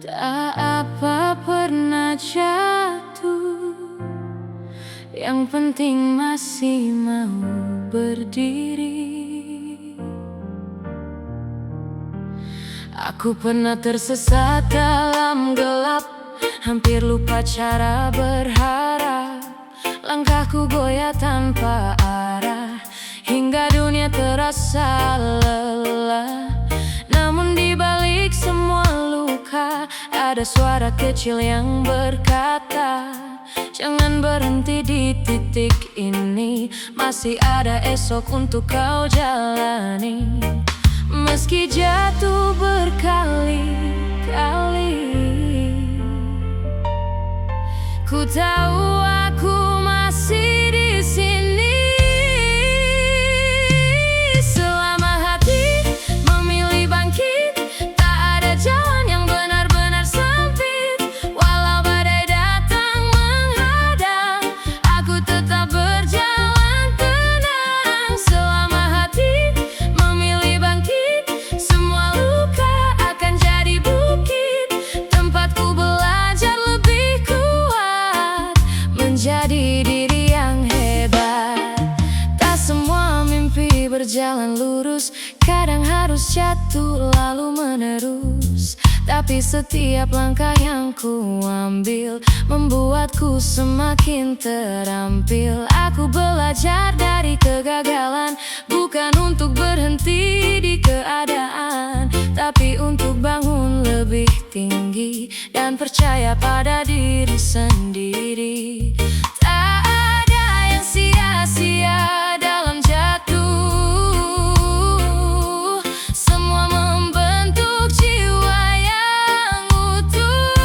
Tak apa pernah jatuh, yang penting masih mau berdiri. Aku pernah tersesat dalam gelap, hampir lupa cara berharap. Langkahku goyah tanpa arah, hingga dunia terasa lelah. Namun di balik semua luka, ada suara kecil yang berkata, jangan berhenti di titik ini, masih ada esok untuk kau jalani. Meski jatuh berkali-kali, ku tahu aku masih di sini. Selama hati memilih bangkit, tak ada jalan yang benar-benar sempit. Walau badai datang menghadang, aku tetap berjalan tenang. Selama hati memilih bangkit, semua luka akan jadi bukit. Tempatku belajar lebih kuat, menjadi diri yang hebat. Tak semua mimpi berjalan lurus, kadang harus jatuh lalu menerus. Tapi setiap langkah yang ku ambil membuatku semakin terampil. Aku belajar dari kegagalan, bukan untuk berhenti di keadaan, tapi untuk bangun lebih tinggi dan percaya pada diri sendiri. Tak ada yang sia-sia dalam jatuh, semua membentuk jiwa yang utuh.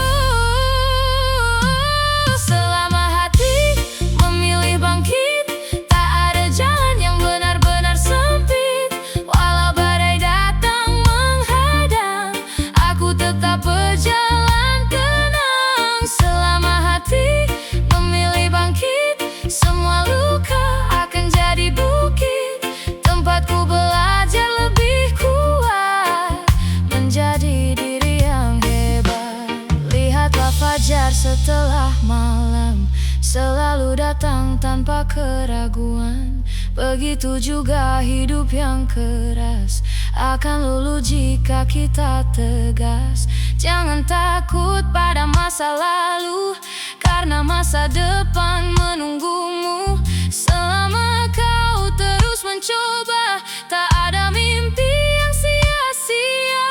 Selama hati memilih bangkit, tak ada jalan yang benar-benar sempit. Walau badai datang menghadang, aku tetap berjalan tenang. Selama hati memilih bangkit, semua luka akan jadi bukit. Tempatku belajar lebih kuat, menjadi diri yang hebat. Lihatlah fajar setelah malam, selalu datang tanpa keraguan. Begitu juga hidup yang keras, akan luluh jika kita tegas. Jangan takut pada masa lalu, karena masa depan menunggumu. Selama kau terus mencoba, tak ada mimpi yang sia-sia.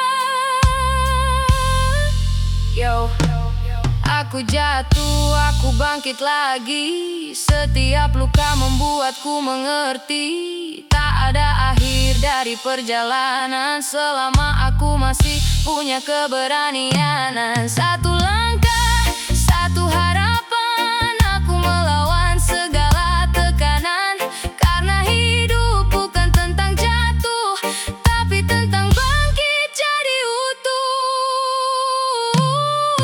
Yo, aku jatuh, aku bangkit lagi. Setiap luka membuatku mengerti, tak ada akhir dari perjalanan selama aku masih punya keberanian. Satu langkah, satu harapan, aku melawan segala tekanan. Karena hidup bukan tentang jatuh, tapi tentang bangkit jadi utuh.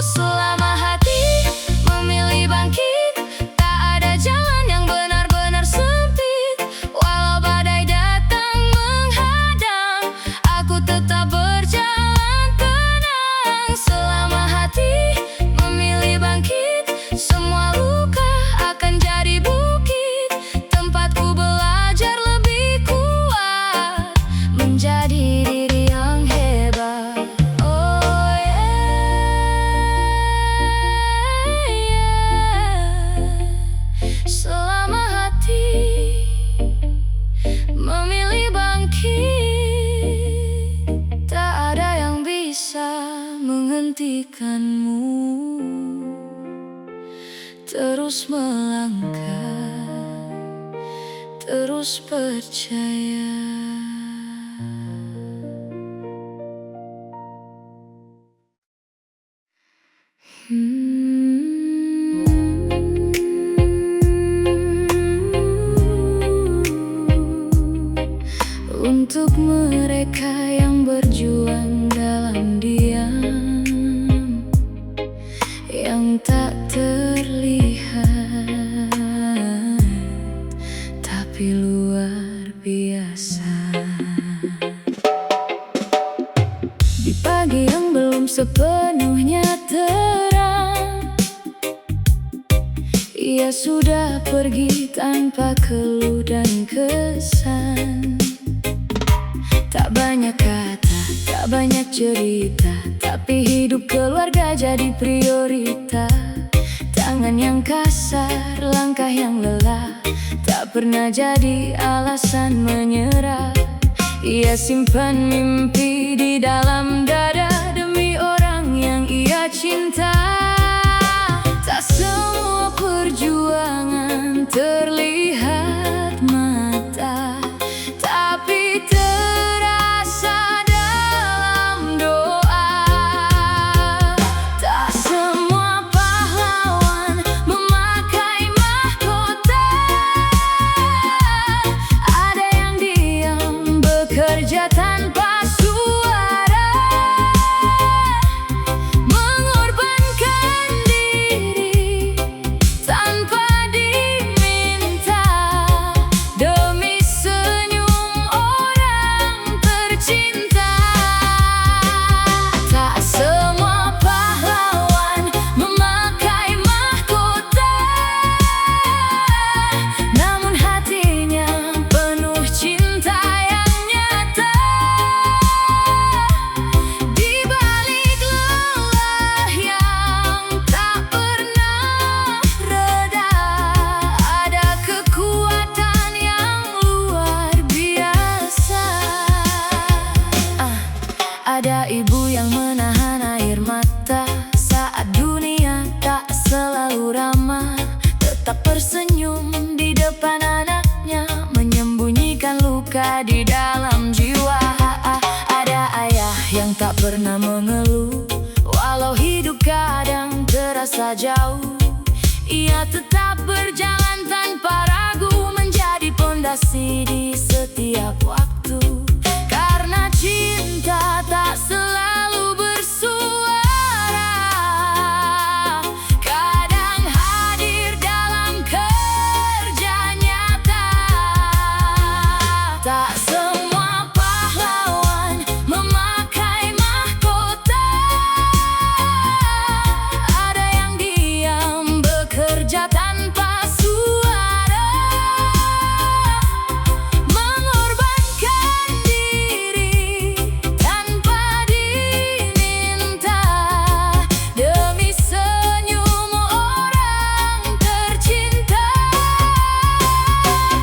Selama hati memilih bangkit, tak ada jalan yang benar-benar sempit. Walau badai datang menghadang, aku tetap berjalan tenang. Selama hati memilih bangkit, semua luka akan jadi bukit. Tempatku belajar lebih kuat, menjadi diri yang hebat. Oh yeah. Selama hati memilih bangkit, tak ada yang bisa menghentikanmu. Terus melangkah, terus percaya. Untuk mereka yang berjuang dalam diam, yang tak terlihat, Ia sudah pergi tanpa keluh dan kesan. Tak banyak kata, tak banyak cerita, tapi hidup keluarga jadi prioritas. Tangan yang kasar, langkah yang lelah, tak pernah jadi alasan menyerah. Ia simpan mimpi di dalam dada demi orang yang ia cinta. Tak semua perjuangan terlihat mata, tapi terasa dalam doa. Tak semua pahlawan memakai mahkota. Ada yang diam bekerja tanpa suara, mengorbankan diri tanpa diminta, demi senyum orang tercinta. Tak semua pahlawan memakai mahkota, namun hatinya penuh cinta yang nyata. Di balik lelah yang tak pernah reda, ada kekuatan yang luar biasa. Ada ibu yang menahan air mata saat dunia tak selalu ramah, tetap tersenyum di depan anaknya, menyembunyikan luka di dalam jiwa. Ada ayah yang tak pernah mengeluh, walau hidup kadang terasa jauh. Ia tetap berjalan tanpa ragu, menjadi pondasi di setiap waktu. Karena cinta tak selalu bersuara, kadang hadir dalam kerja nyata. Tak semua pahlawan memakai mahkota. Ada yang diam bekerja tanpa suara, mengorbankan diri tanpa diminta, demi senyum orang tercinta.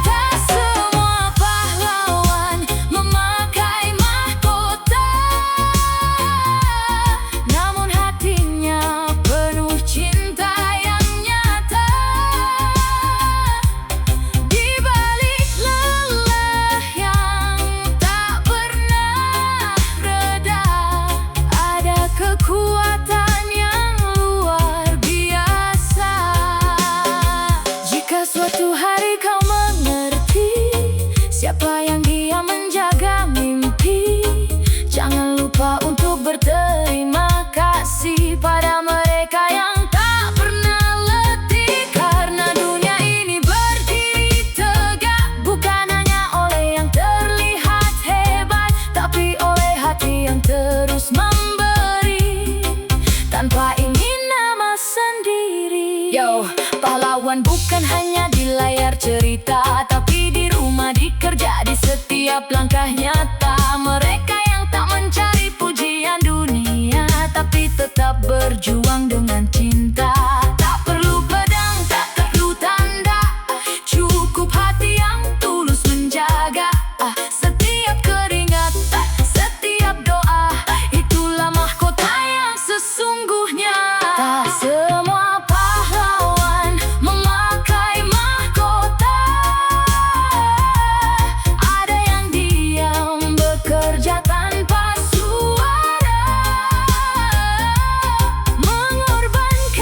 Tak semua pahlawan memakai mahkota, namun hatinya penuh cinta yang nyata. Di balik lelah yang tak pernah reda, ada kekuatan yang luar biasa. Jika suatu hari kau mengerti siapa yang dia menjaga mimpi, jangan lupa untuk berterima kasih pada mereka yang tak pernah letih. Karena dunia ini berdiri tegak bukan hanya oleh yang terlihat hebat, tapi oleh hati yang terus memberi tanpa ingin nama sendiri. Yo, pahlawan bukan hanya di layar cerita, tapi di rumah, di kerja, di setiap langkah nyata. Mereka yang tak mencari pujian dunia, tapi tetap berjuang dengan cinta. Tak perlu pedang, tak perlu tanda, cukup hati yang tulus menjaga. Setiap keringat, setiap doa, itulah mahkota yang sesungguhnya. Tak semua pahlawan memakai mahkota. Ada yang diam bekerja tanpa suara, mengorbankan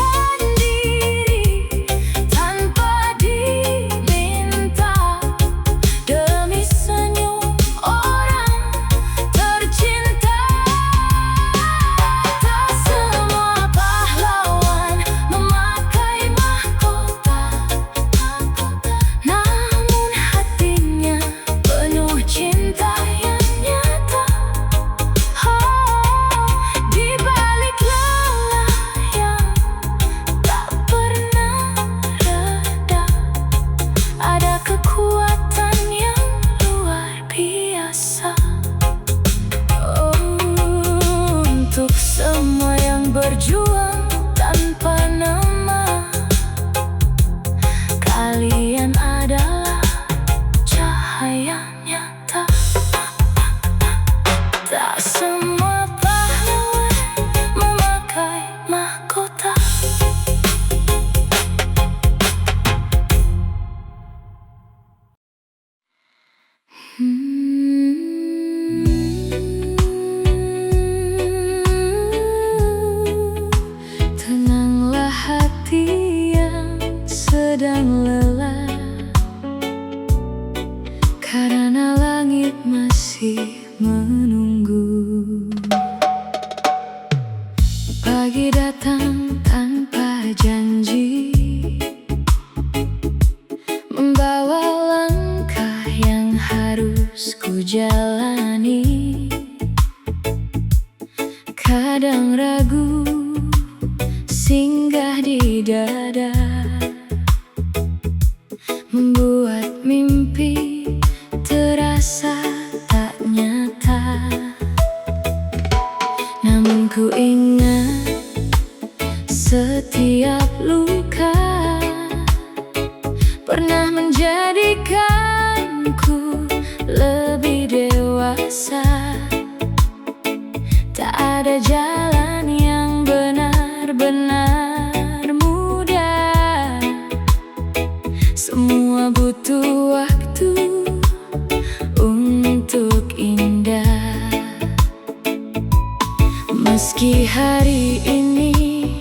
sedang lelah, karena langit masih menunggu. Pagi datang tanpa janji, membawa langkah yang harus ku jalani. Kadang ragu singgah di dada, membuat mimpi terasa tak nyata. Namun ku ingat setiap luka pernah menjadikanku lebih dewasa. Tak ada jalan yang benar-benar mudah, semua butuh waktu untuk indah. Meski hari ini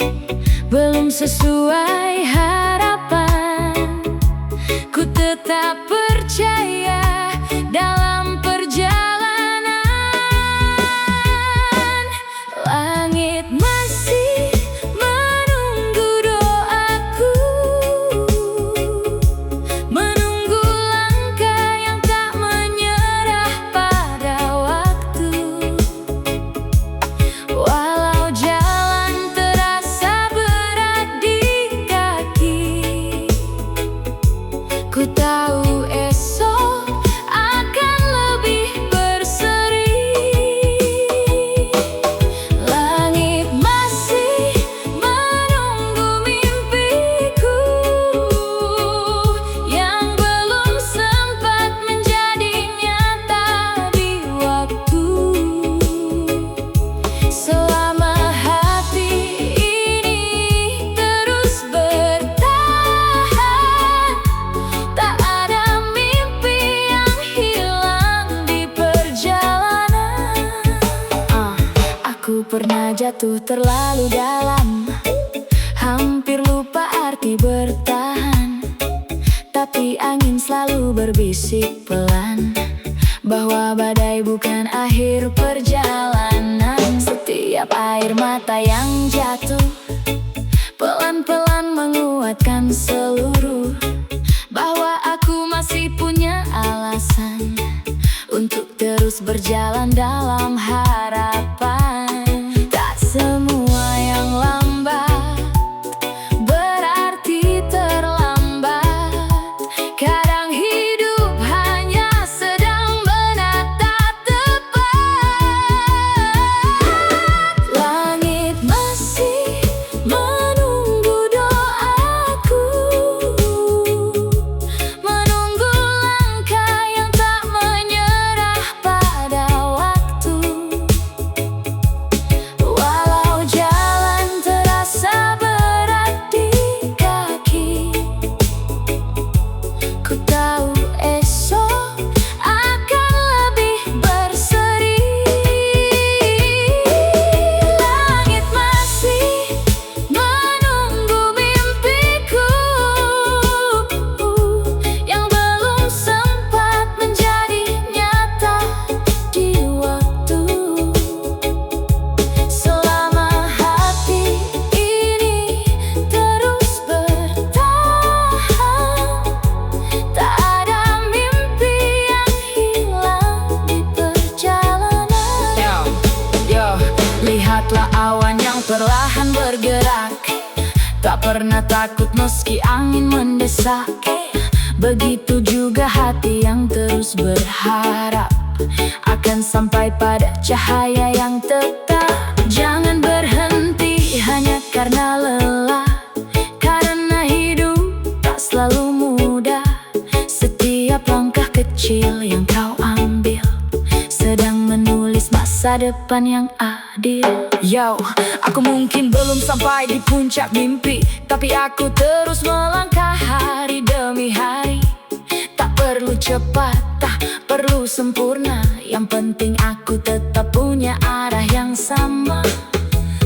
belum sesuai harapan, ku tetap percaya dalam perjalanan. Langit masih menunggu doaku, menunggu langkah yang tak menyerah pada waktu. Walau jalan terasa berat di kaki, ku tahu esok akan lebih berseri. Langit masih menunggu mimpiku yang belum sempat menjadi nyata di waktu. Selama hati ini terus bertahan, tak ada mimpi yang hilang di perjalanan. Aku pernah jatuh terlalu dalam, hampir lupa arti bertahan. Tapi angin selalu berbisik pelan bahwa badai bukan akhir perjalanan. Setiap air mata yang jatuh pelan-pelan menguatkan seluruh bahwa aku masih punya alasan untuk terus berjalan dalam harapan. Tak semua yang lambat berarti terlambat. Kadang hidup hanya sedang menatap tepat. Langit masih menunggu doaku, menunggu langkah yang tak menyerah pada waktu. Walau jalan terasa berat di kaki, ku tahu esok akan lebih berseri. Langit masih menunggu mimpiku yang belum sempat menjadi nyata di waktu. Selama hati ini terus bertahan, tak ada mimpi yang hilang di perjalanan. Lihatlah awan yang perlahan bergerak, tak pernah takut meski angin mendesak. Begitu juga hati yang terus berharap akan sampai pada cahaya yang tetap. Jangan berhenti hanya karena lelah, karena hidup tak selalu mudah. Setiap langkah kecil yang kau ambil sedang menulis masa depan yang adil. Yo, aku mungkin belum sampai di puncak mimpi, tapi aku terus melangkah hari demi hari. Tak perlu cepat, tak perlu sempurna, yang penting aku tetap punya arah yang sama.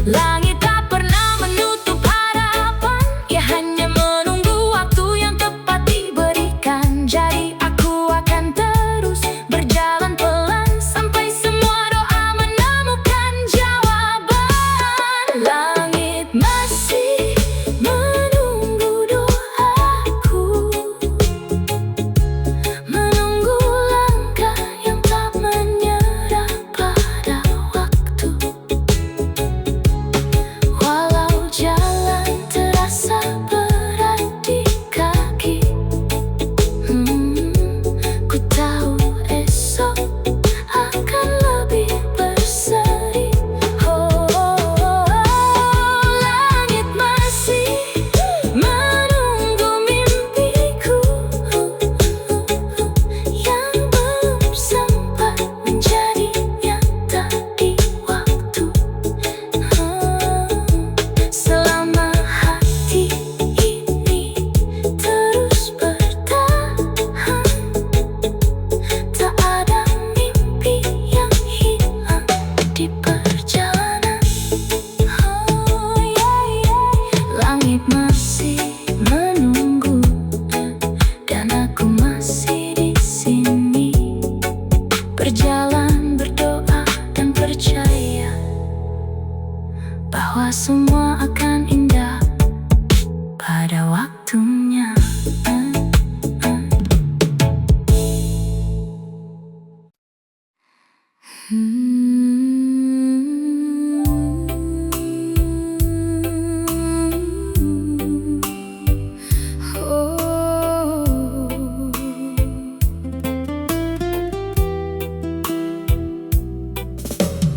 Langit tak pernah menutup harapan, ia hanya menunggu waktu yang Langit masih menunggu dan aku masih di sini, berjalan, berdoa dan percaya bahwa semua akan indah pada waktunya.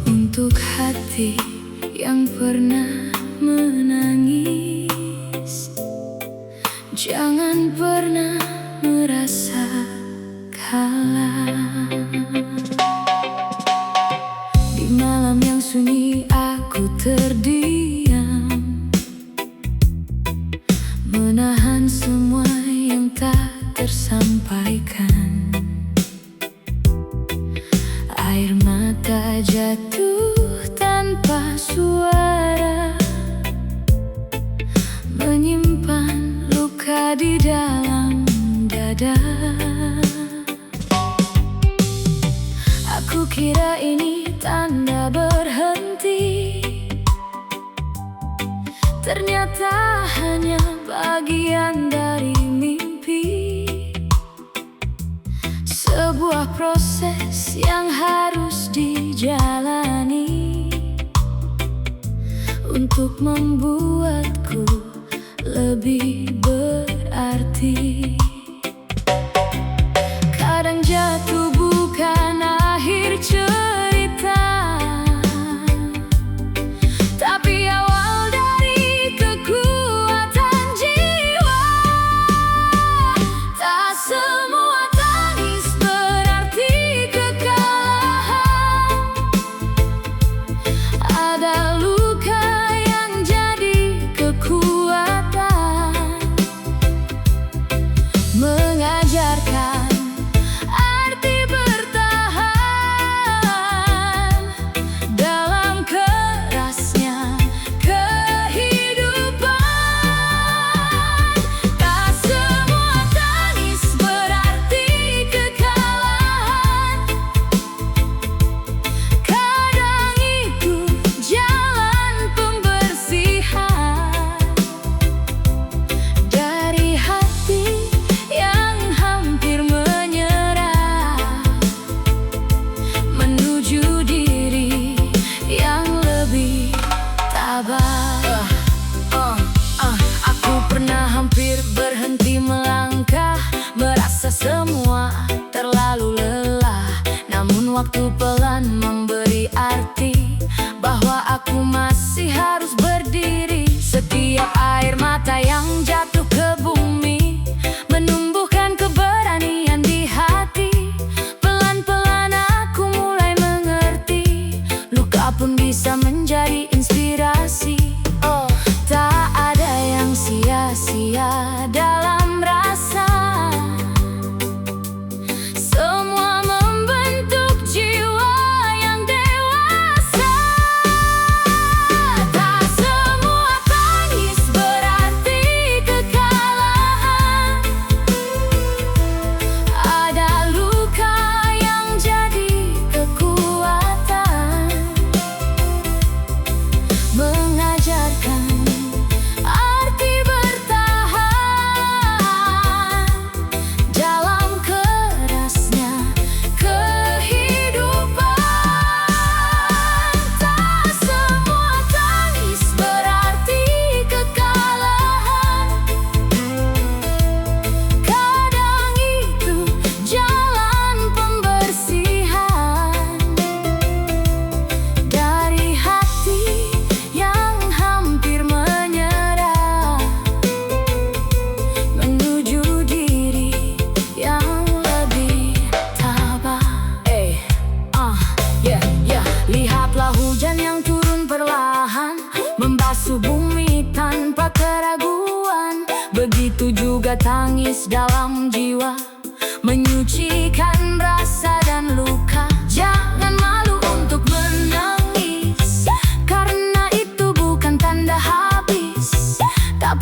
Untuk hati yang pernah menangis, jangan pernah merasa kalah. Di malam yang sunyi aku terdiam, menahan semua yang tak tersampaikan. Air mata jatuh tanpa suara, menyimpan luka di dalam dada. Aku kira ini tanda berhenti, ternyata hanya bagian dari mimpi. Sebuah proses yang harus dijalani untuk membuatku lebih berarti. Kadang jatuh bukan akhir cerita, tapi awal dari kekuatan jiwa. Tak semua tangis berarti kekalahan. Ada luka yang jadi kekuatan, mengajarkan arti bertahan dalam kerasnya kehidupan. Tak semua tangis berarti kekalahan. Kadang itu jalan pembersihan dari hati yang hampir menyerah, menuju diri yang lebih tabah. Aku pernah hampir berhenti melangkah, merasa semua terlalu lelah. Namun waktu pelan memberi arti bahwa aku masih harus berdiri. Setiap air mata yang jatuh ke bumi menumbuhkan keberanian di hati. Pelan-pelan aku mulai mengerti, luka pun bisa menjadi inspirasi. Tak ada yang sia-sia dalam rasa, semua membentuk jiwa yang dewasa. Tak semua tangis berarti kekalahan. Ada luka yang jadi kekuatan, mengajarkan arti bertahan dalam kerasnya kehidupan. Tak semua tangis berarti kekalahan. Kadang itu jalan pembersihan dari hati yang hampir menyerah, menuju diri yang lebih tabah. Lihatlah hujan yang turun perlahan, membasuh bumi tanpa keraguan. Begitu juga tangis dalam jiwa, menyucikan rasa dan luka. Jangan malu untuk menangis, karena itu bukan tanda habis. Tak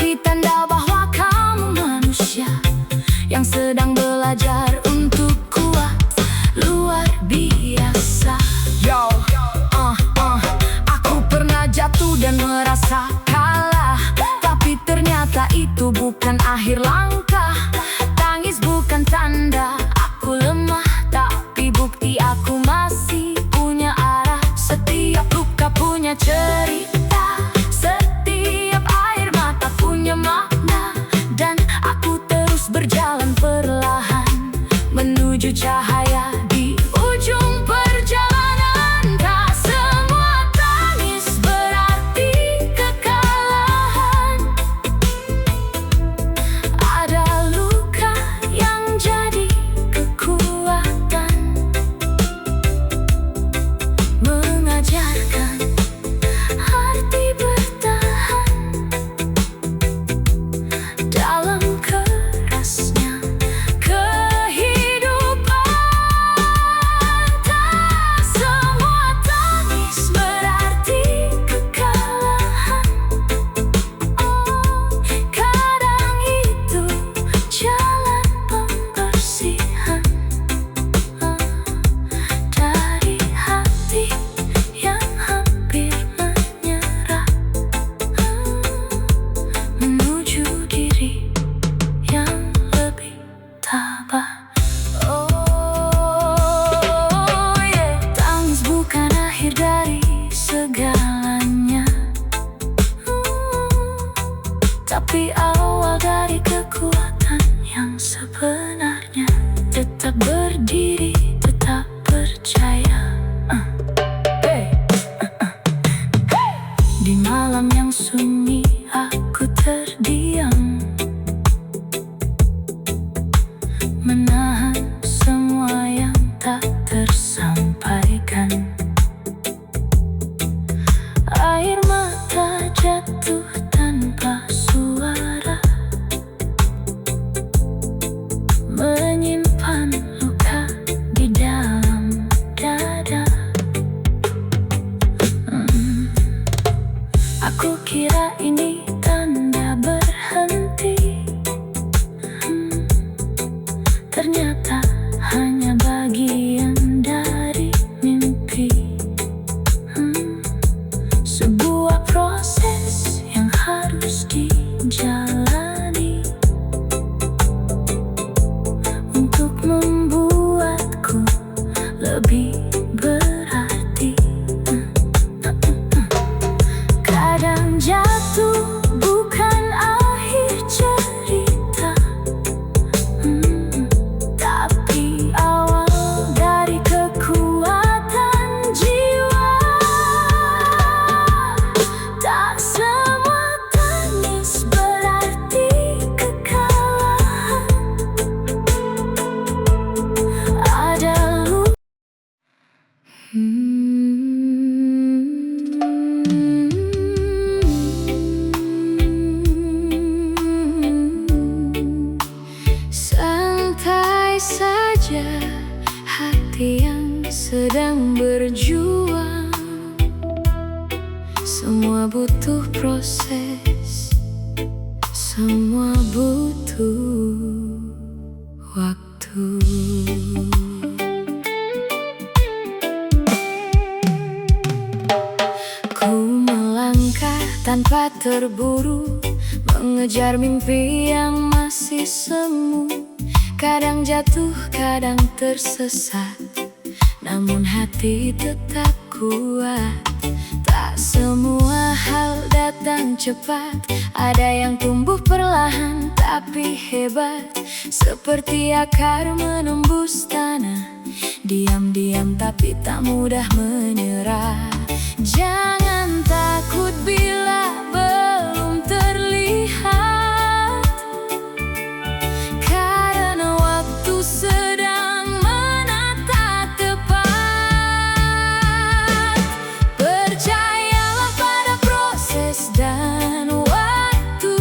itu bukan akhir langkah. Tangis bukan tanda aku lemah, tapi bukti aku masih punya arah. Setiap luka punya cerita, setiap air mata punya makna. Dan aku terus berjalan perlahan menuju cahaya di ujung perjalanan. Tak semua tangis berarti kekalahan. Ada luka yang jadi kekuatan, mengajarkan arti bertahan dalam kerasnya kehidupan. Tak semua tangis berarti kekalahan. Kadang itu jalan pembersihan dari hati yang hampir menyerah, menuju diri yang lebih tabah. Oh yeah. Tangis bukan akhir dari segalanya, tapi awal dari kekuatan yang sebenarnya. Tetap berdiri, tetap percaya. Di malam yang sunyi aku terdiam, menahan semua yang tak tersampaikan. Air mata jatuh tanpa suara, menyimpan luka di dalam dada. Aku kira ini tanda berhenti, ternyata hanya bagian dari mimpi. Sebuah proses yang harus dijalani untuk membuatku lebih berarti. Kadang jatuh bukan akhir cerita, tapi awal dari kekuatan jiwa. Tak semua tangis berarti kekalahan. Ada luka. Santai saja hati yang sedang berjuang. Semua butuh proses, semua butuh waktu. Ku melangkah tanpa terburu, mengejar mimpi yang masih semu. Kadang jatuh, kadang tersesat, namun hati tetap kuat. Tak semua hal datang cepat, ada yang tumbuh perlahan tapi hebat. Seperti akar menembus tanah, diam-diam tapi tak mudah menyerah. Jangan takut bila belum terlihat, karena waktu sedang menatap tepat. Percayalah pada proses dan waktu,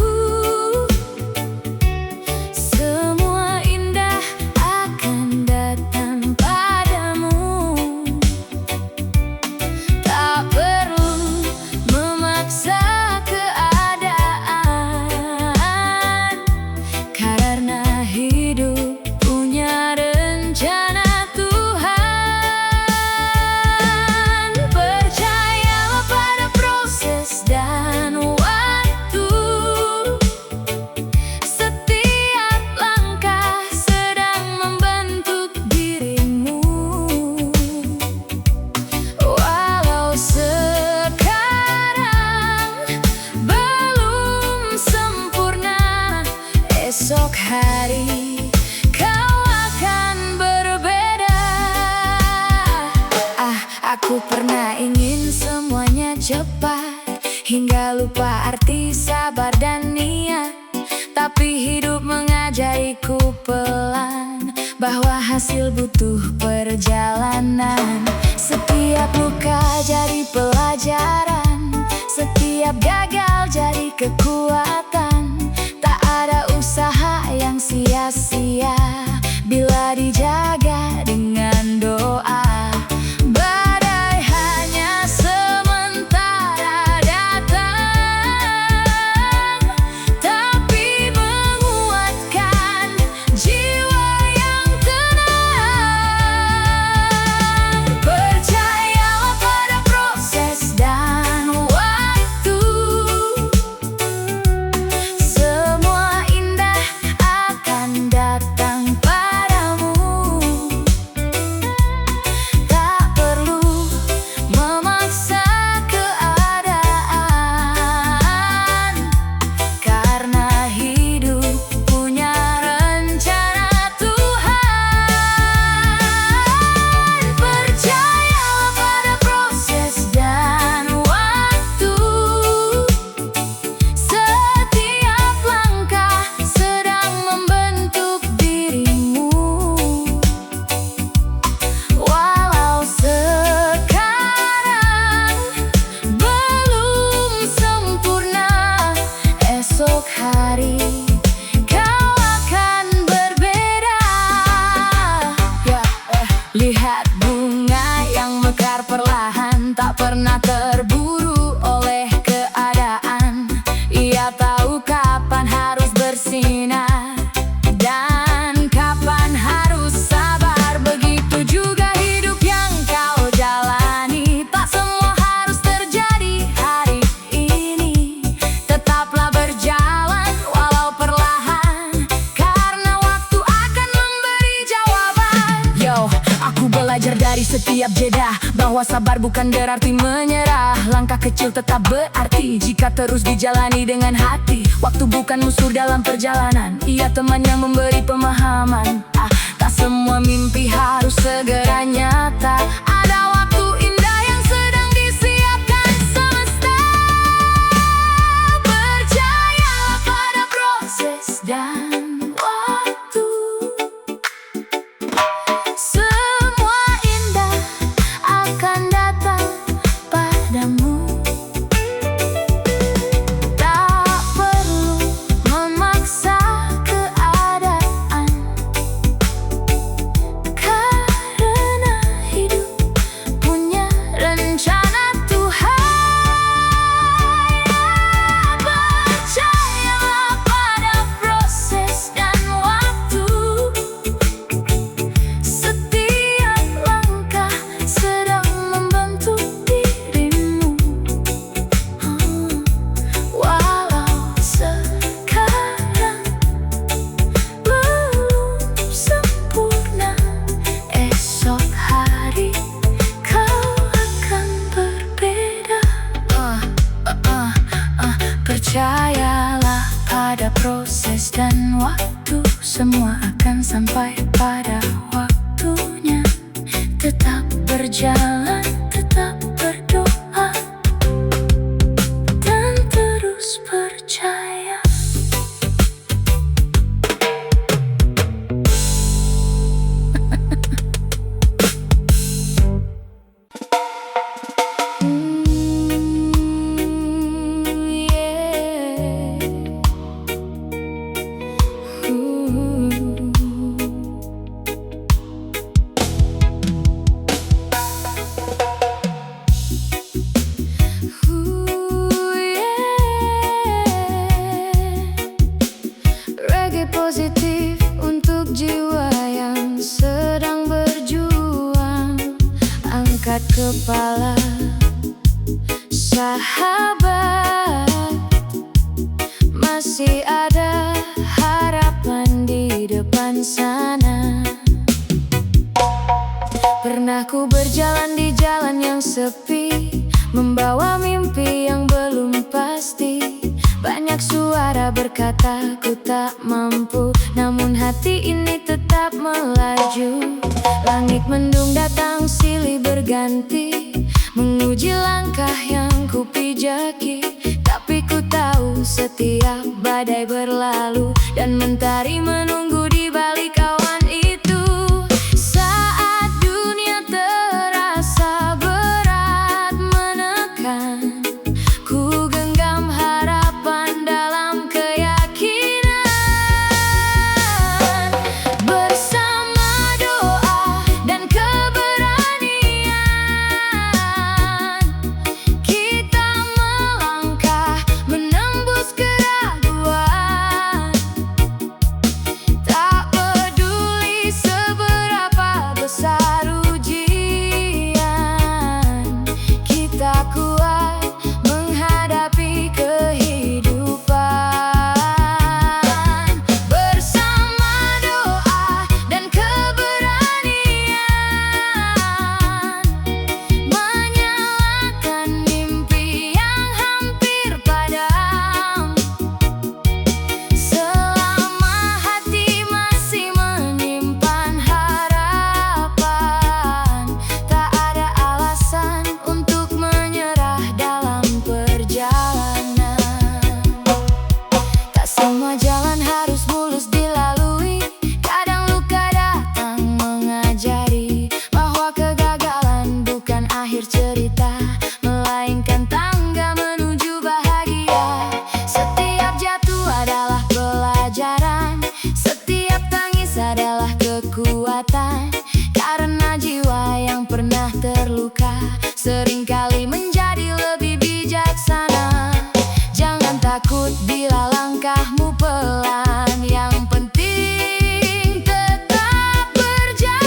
semua indah akan datang padamu. Tak perlu memaksa esok hari kau akan berbeda. Aku pernah ingin semuanya cepat, hingga lupa arti sabar dan niat. Tapi hidup mengajariku pelan, bahwa hasil butuh perjalanan. Setiap luka jadi pelajaran, setiap gagal jadi kekuatan. Tak ada usaha yang sia-sia bila dijaga dengan doa. Badai hanya sementara datang, tapi menguatkan jiwa yang tenang. Percayalah pada proses dan waktu, semua indah akan datang padamu. Tak perlu memaksa keadaan, karena hidup punya rencana Tuhan. Percayalah pada proses dan waktu, setiap langkah sedang membentuk dirimu. Walau sekarang belum sempurna, esok hari kau akan berbeda. Lihat bunga yang mekar perlahan, tak pernah terburu oleh keadaan. Ia tahu kapan harus bersinar dan kapan harus sabar. Begitu juga hidup yang kau jalani, tak semua harus terjadi hari ini. Tetaplah berjalan walau perlahan, karena waktu akan memberi jawaban. Aku belajar dari setiap jeda, bahwa sabar bukan berarti menyerah. Langkah kecil tetap berarti jika terus dijalani dengan hati. Waktu bukan musuh dalam perjalanan, ia teman yang memberi pemahaman. Tak semua mimpi harus segera nyata, ada waktu indah yang sedang disiapkan semesta. Percayalah pada proses dan waktu, semua indah akan datang padamu. Tak perlu memaksa keadaan, karena hidup punya rencana Tuhan. Percayalah pada proses dan waktu, setiap langkah sedang membentuk dirimu. Walau sekarang belum sempurna, esok hari kau akan berbeda. Percayalah pada proses dan waktu, semua akan sampai pada waktunya. Tetap berjalan, tetap berdoa, dan terus percaya. Reggae positif untuk jiwa yang sedang berjuang. Angkat kepala, sahabat, masih ada harapan di depan sana. Pernah ku berjalan di jalan yang sepi, membawa mimpi yang belum pasti. Banyak Banyak suara berkata ku tak mampu, namun hati ini tetap melaju. Langit mendung datang silih berganti, menguji langkah yang ku pijaki. Tapi ku tahu setiap badai berlalu, dan mentari menunggu di balik awan itu. Saat dunia terasa berat menekan, ku genggam harapan dalam keyakinan. Bersama doa dan keberanian, kita melangkah menembus keraguan. Tak peduli seberapa besar ujian, kita kuat menghadapi kehidupan. Bersama doa dan keberanian, menyalakan mimpi yang hampir padam. Selama hati masih menyimpan harapan, tak ada alasan untuk menyerah dalam perjalanan. Tak semua jalan harus mulus dilalui, kadang luka datang mengajari bahwa kegagalan bukan akhir cerita, melainkan tangga menuju bahagia. Setiap jatuh adalah pelajaran, setiap tangis adalah kekuatan. Karena jiwa yang pernah terluka seringkali menjadi lebih bijaksana. Jangan takut bila langkahmu pelan, yang penting tetap berjalan.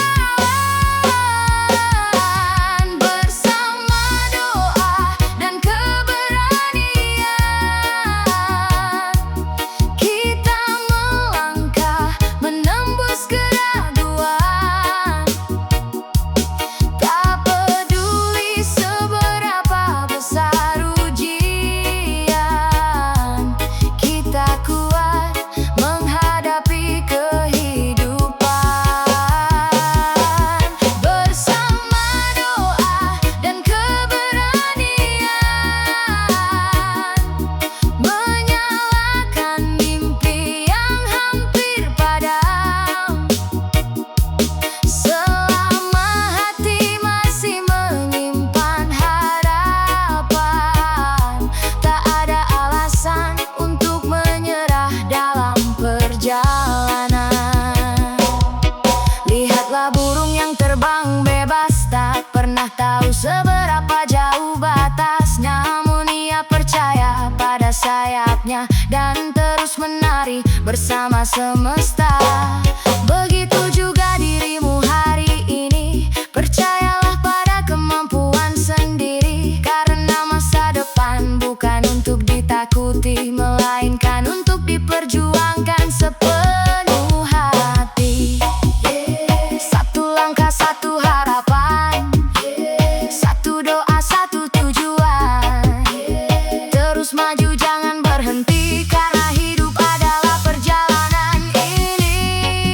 Bersama doa dan keberanian, kita melangkah menembus keraguan. Tak peduli seberapa besar ujian, kita kuat menghadapi kehidupan. Bersama doa dan keberanian, menyalakan mimpi yang hampir padam. Selama hati masih menyimpan harapan, tak ada alasan untuk menyerah dalam perjalanan. Lihatlah burung yang terbang bebas, tak pernah tahu seberapa jauh batas. Namun ia percaya pada sayapnya dan terus menari bersama semesta. Begitu juga dirimu hari ini, percayalah pada kemampuan sendiri. Karena masa depan bukan untuk ditakuti, melainkan untuk diperjuangkan sepenuh hati. Satu langkah, satu harapan, satu doa, satu tujuan. Terus maju, jangan berhenti, karena hidup adalah perjalanan ini.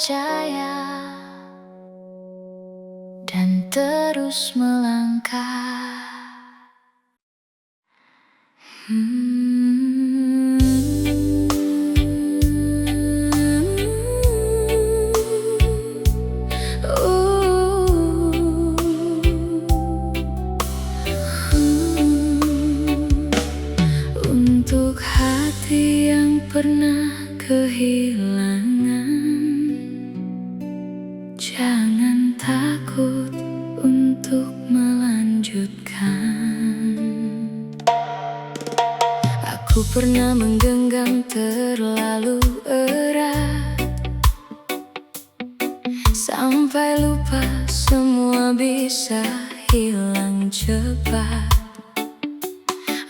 percaya dan terus melangkah. Untuk hati yang pernah kehilangan, jangan takut untuk melanjutkan. Aku pernah menggenggam terlalu erat, sampai lupa semua bisa hilang cepat.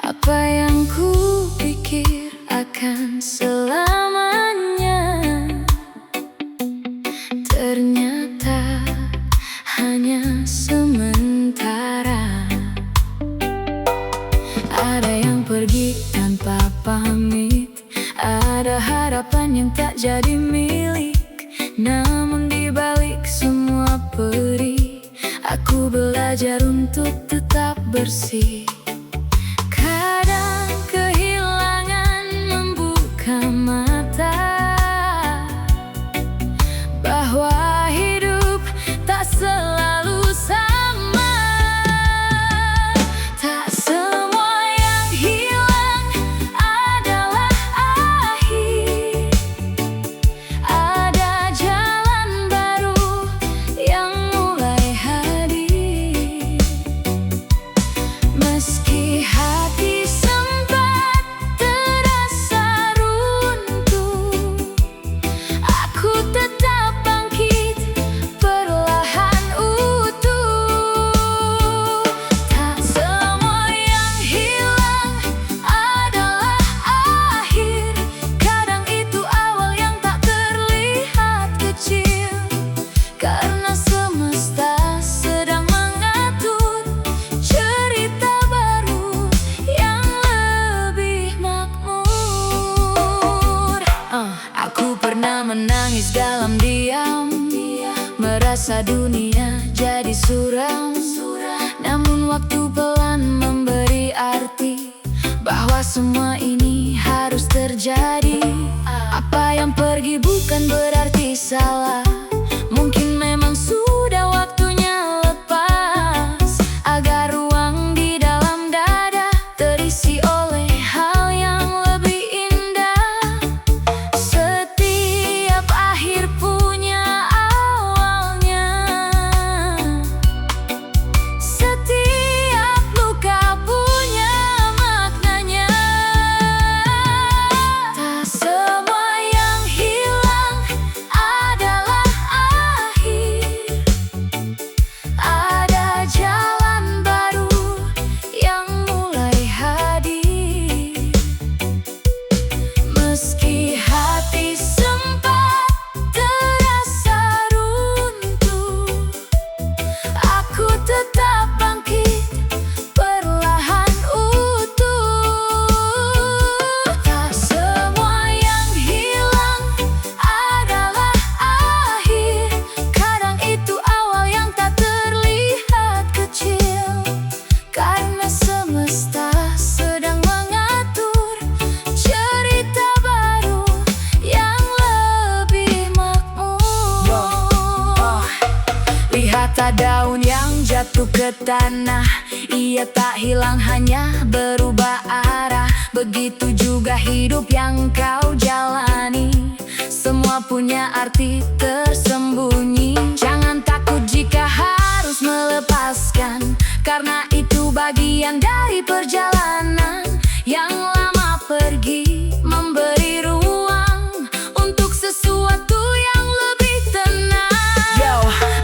Apa yang ku pikir akan selamanya, ternyata hanya sementara. Ada yang pergi tanpa pamit, ada harapan yang tak jadi milik. Namun di balik semua perih, aku belajar untuk tetap bersih. Kadang kehilangan membuka mata, bahwa hidup tak selalu sama. Tak semua yang hilang adalah akhir. Ada jalan baru yang mulai hadir. Meski hati sempat terasa runtuh, aku tetap bangkit perlahan utuh. Tak semua yang hilang adalah akhir. Kadang itu awal yang tak terlihat kecil, karena semesta sedang mengatur cerita baru yang lebih makmur. Aku pernah menangis dalam diam, merasa dunia jadi suram. Namun waktu pelan memberi arti bahwa semua ini harus terjadi. Apa yang pergi bukan berarti salah, mungkin memang sudah waktunya lepas, agar ruang di dalam dada terisi oleh hal yang lebih indah. Setiap akhir punya awalnya, setiap luka punya maknanya. Tak semua yang hilang adalah akhir. Ada jalan baru yang mulai hadir. Meski hati sempat terasa runtuh, aku tetap bangkit perlahan utuh. Tak semua yang hilang adalah akhir. Kadang itu awal yang tak terlihat kecil, karena semesta sedang mengatur cerita baru yang lebih makmur. Lihat daun yang jatuh ke tanah, ia tak hilang, hanya berubah arah. Begitu juga hidup yang kau jalani, semua punya arti tersembunyi. Jangan takut jika harus melepaskan, karena itu bagian dari perjalanan yang lama pergi, memberi ruang untuk sesuatu yang lebih tenang. Yo,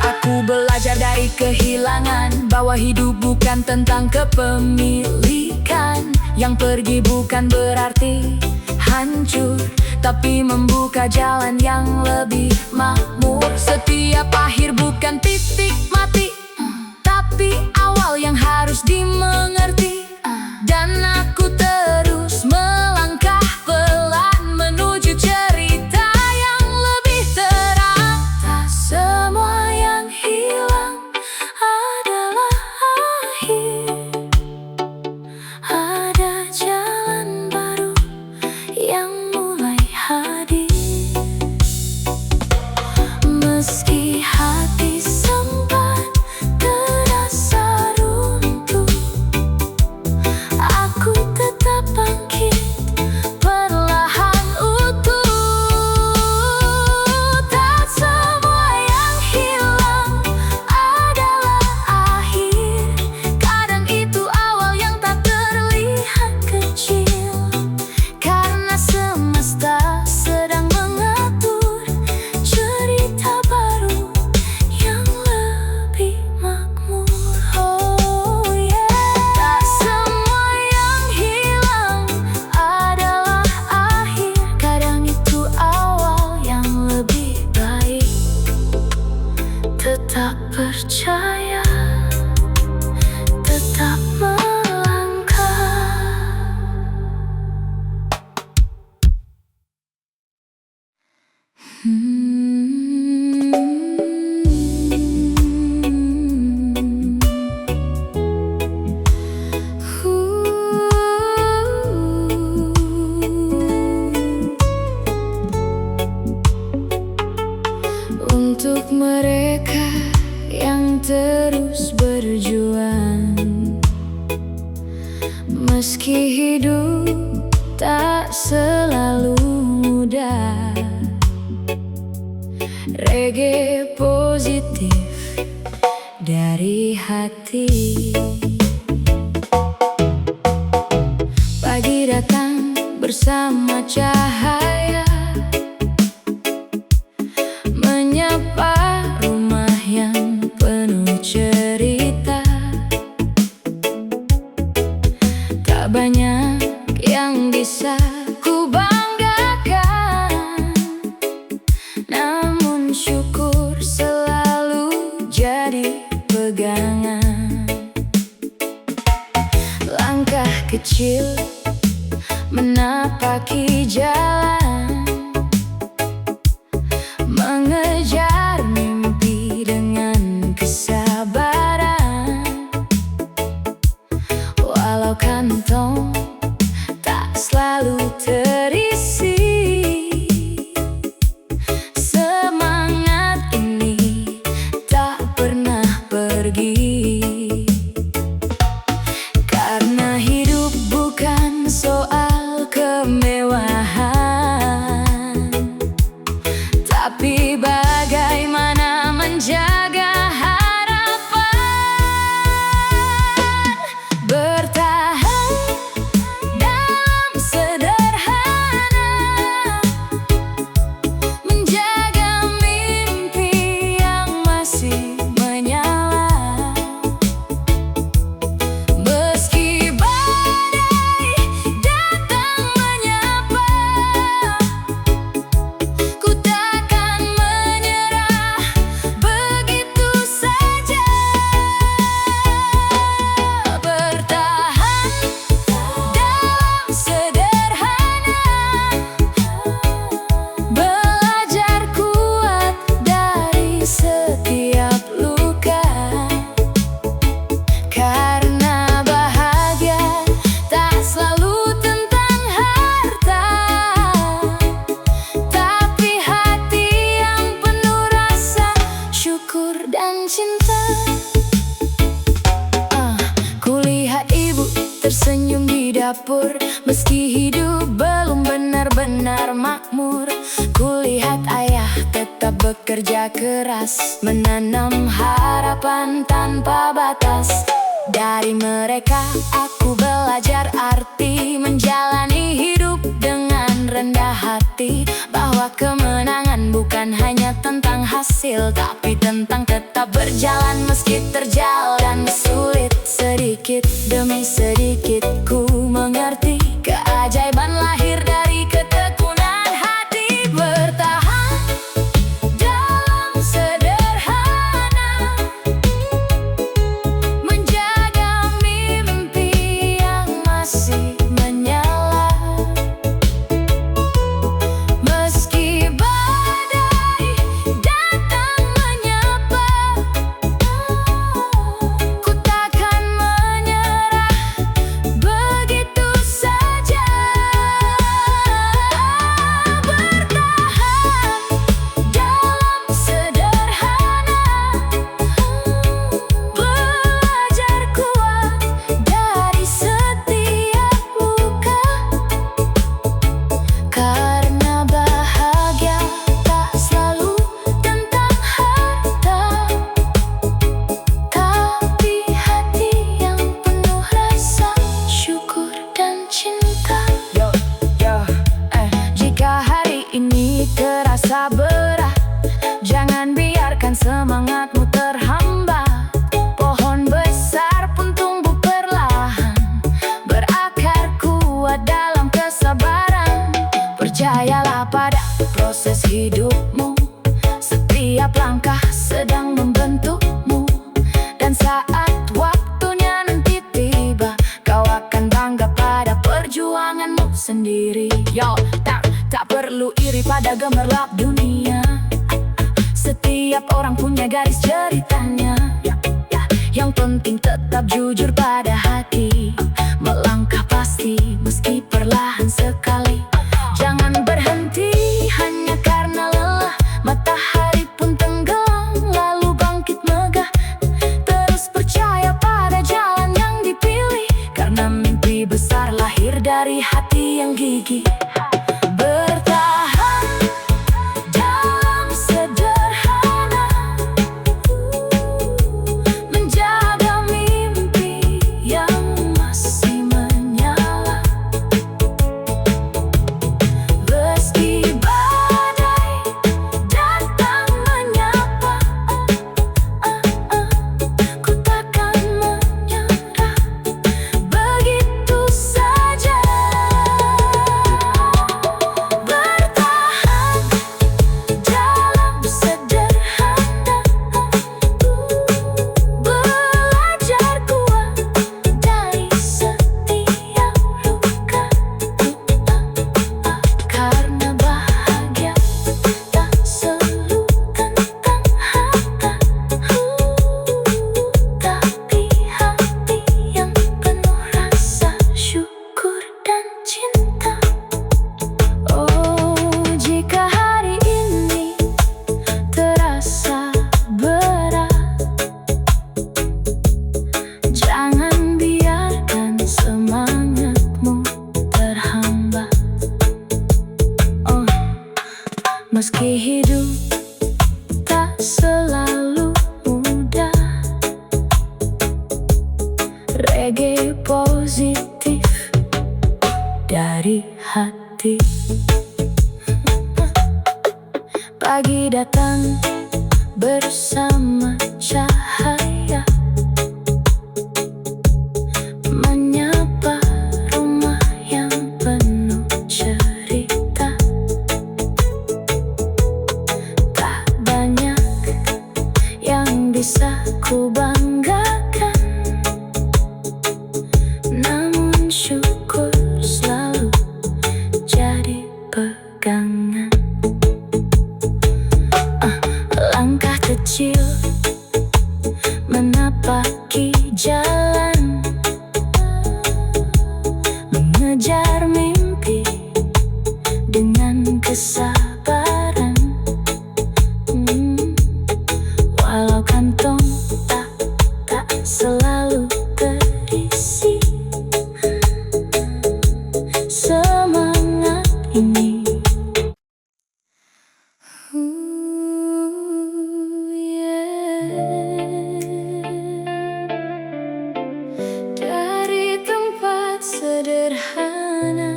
aku belajar dari kehilangan bahwa hidup bukan tentang kepemilikan. Yang pergi bukan berarti hancur, tapi membuka jalan yang lebih makmur. Setiap akhir bukan titik mati, tapi awal yang harus dimengerti. Dan aku terus melangkah pelan menuju cerita yang lebih terang. terus berjuang. Meski hidup tak selalu mudah, reggae positif dari hati. Pagi datang bersama cahaya, menyapa rumah yang penuh cerita. Tak banyak yang bisa ku banggakan, namun syukur selalu jadi pegangan. Langkah kecil menapaki jalan, mengejar mimpi dengan kesabaran. Walau kantong tak selalu terisi, semangat ini tak pernah pergi. Karena hidup bukan soal kemewahan, tapi bagaimana menjaga harapan. Bertahan dalam sederhana, menjaga mimpi yang masih menyala. Meski badai datang menyapa, ku takkan menyerah begitu saja. Bertahan dalam sederhana, belajar kuat dari setiap luka. Karena bahagia tak selalu tentang harta, tapi hati yang penuh rasa syukur dan cinta. Kulihat ibu tersenyum di dapur, meski hidup belum benar-benar makmur. Kulihat ayah tetap bekerja keras, menanam harapan tanpa batas. Dari mereka aku belajar arti menjalani hidup dengan rendah hati, bahwa kemenangan bukan hanya tentang hasil, tapi tentang tetap berjalan meski terjalan sulit. Sedikit demi sedikit ku mengerti keajaiban lahir dari ketekunan hati. Bertahan dalam sederhana, menjaga mimpi yang masih menyala. Meski badai datang menyapa, ku takkan menyerah begitu saja. Bertahan dalam sederhana, belajar kuat dari setiap luka. Karena bahagia tak selalu tentang harta, tapi hati yang penuh rasa syukur dan cinta. Jika hari ini terasa berat, jangan biarkan semangatmu terhambat. Pohon besar pun tumbuh perlahan, berakar kuat dalam kesabaran. Percayalah pada proses hidupmu, setiap langkah sedang membentukmu. Dan saat waktunya nanti tiba, kau akan bangga pada perjuanganmu sendiri. Tak perlu iri pada gemerlap dunia, setiap orang punya garis ceritanya. Yang penting tetap jujur pada hati, melangkah pasti meski perlahan sekali. Jangan berhenti hanya karena lelah, matahari pun tenggelam lalu bangkit megah. gigi. Bertahan dalam sederhana, menjaga mimpi yang masih menyala. Meski badai datang menyapa, ku takkan menyerah begitu saja. Bertahan dalam sederhana, belajar kuat dari setiap luka. Karena bahagia tak selalu tentang harta, tapi hati yang penuh rasa syukur dan cinta. Oh, jika hari ini terasa berat, jangan biarkan semangatmu terhambat. Oh, meski hidup tak selalu mudah, reggae positif dari hati. Pagi datang bersama cahaya, menyapa rumah yang penuh cerita. Tak banyak yang bisa ku banggakan, namun syukur selalu jadi pegangan. Langkah kecil menapaki jalan, mengejar mimpi dengan kesabaran. Walau kantong tak selalu terisi, semangat ini dari tempat sederhana,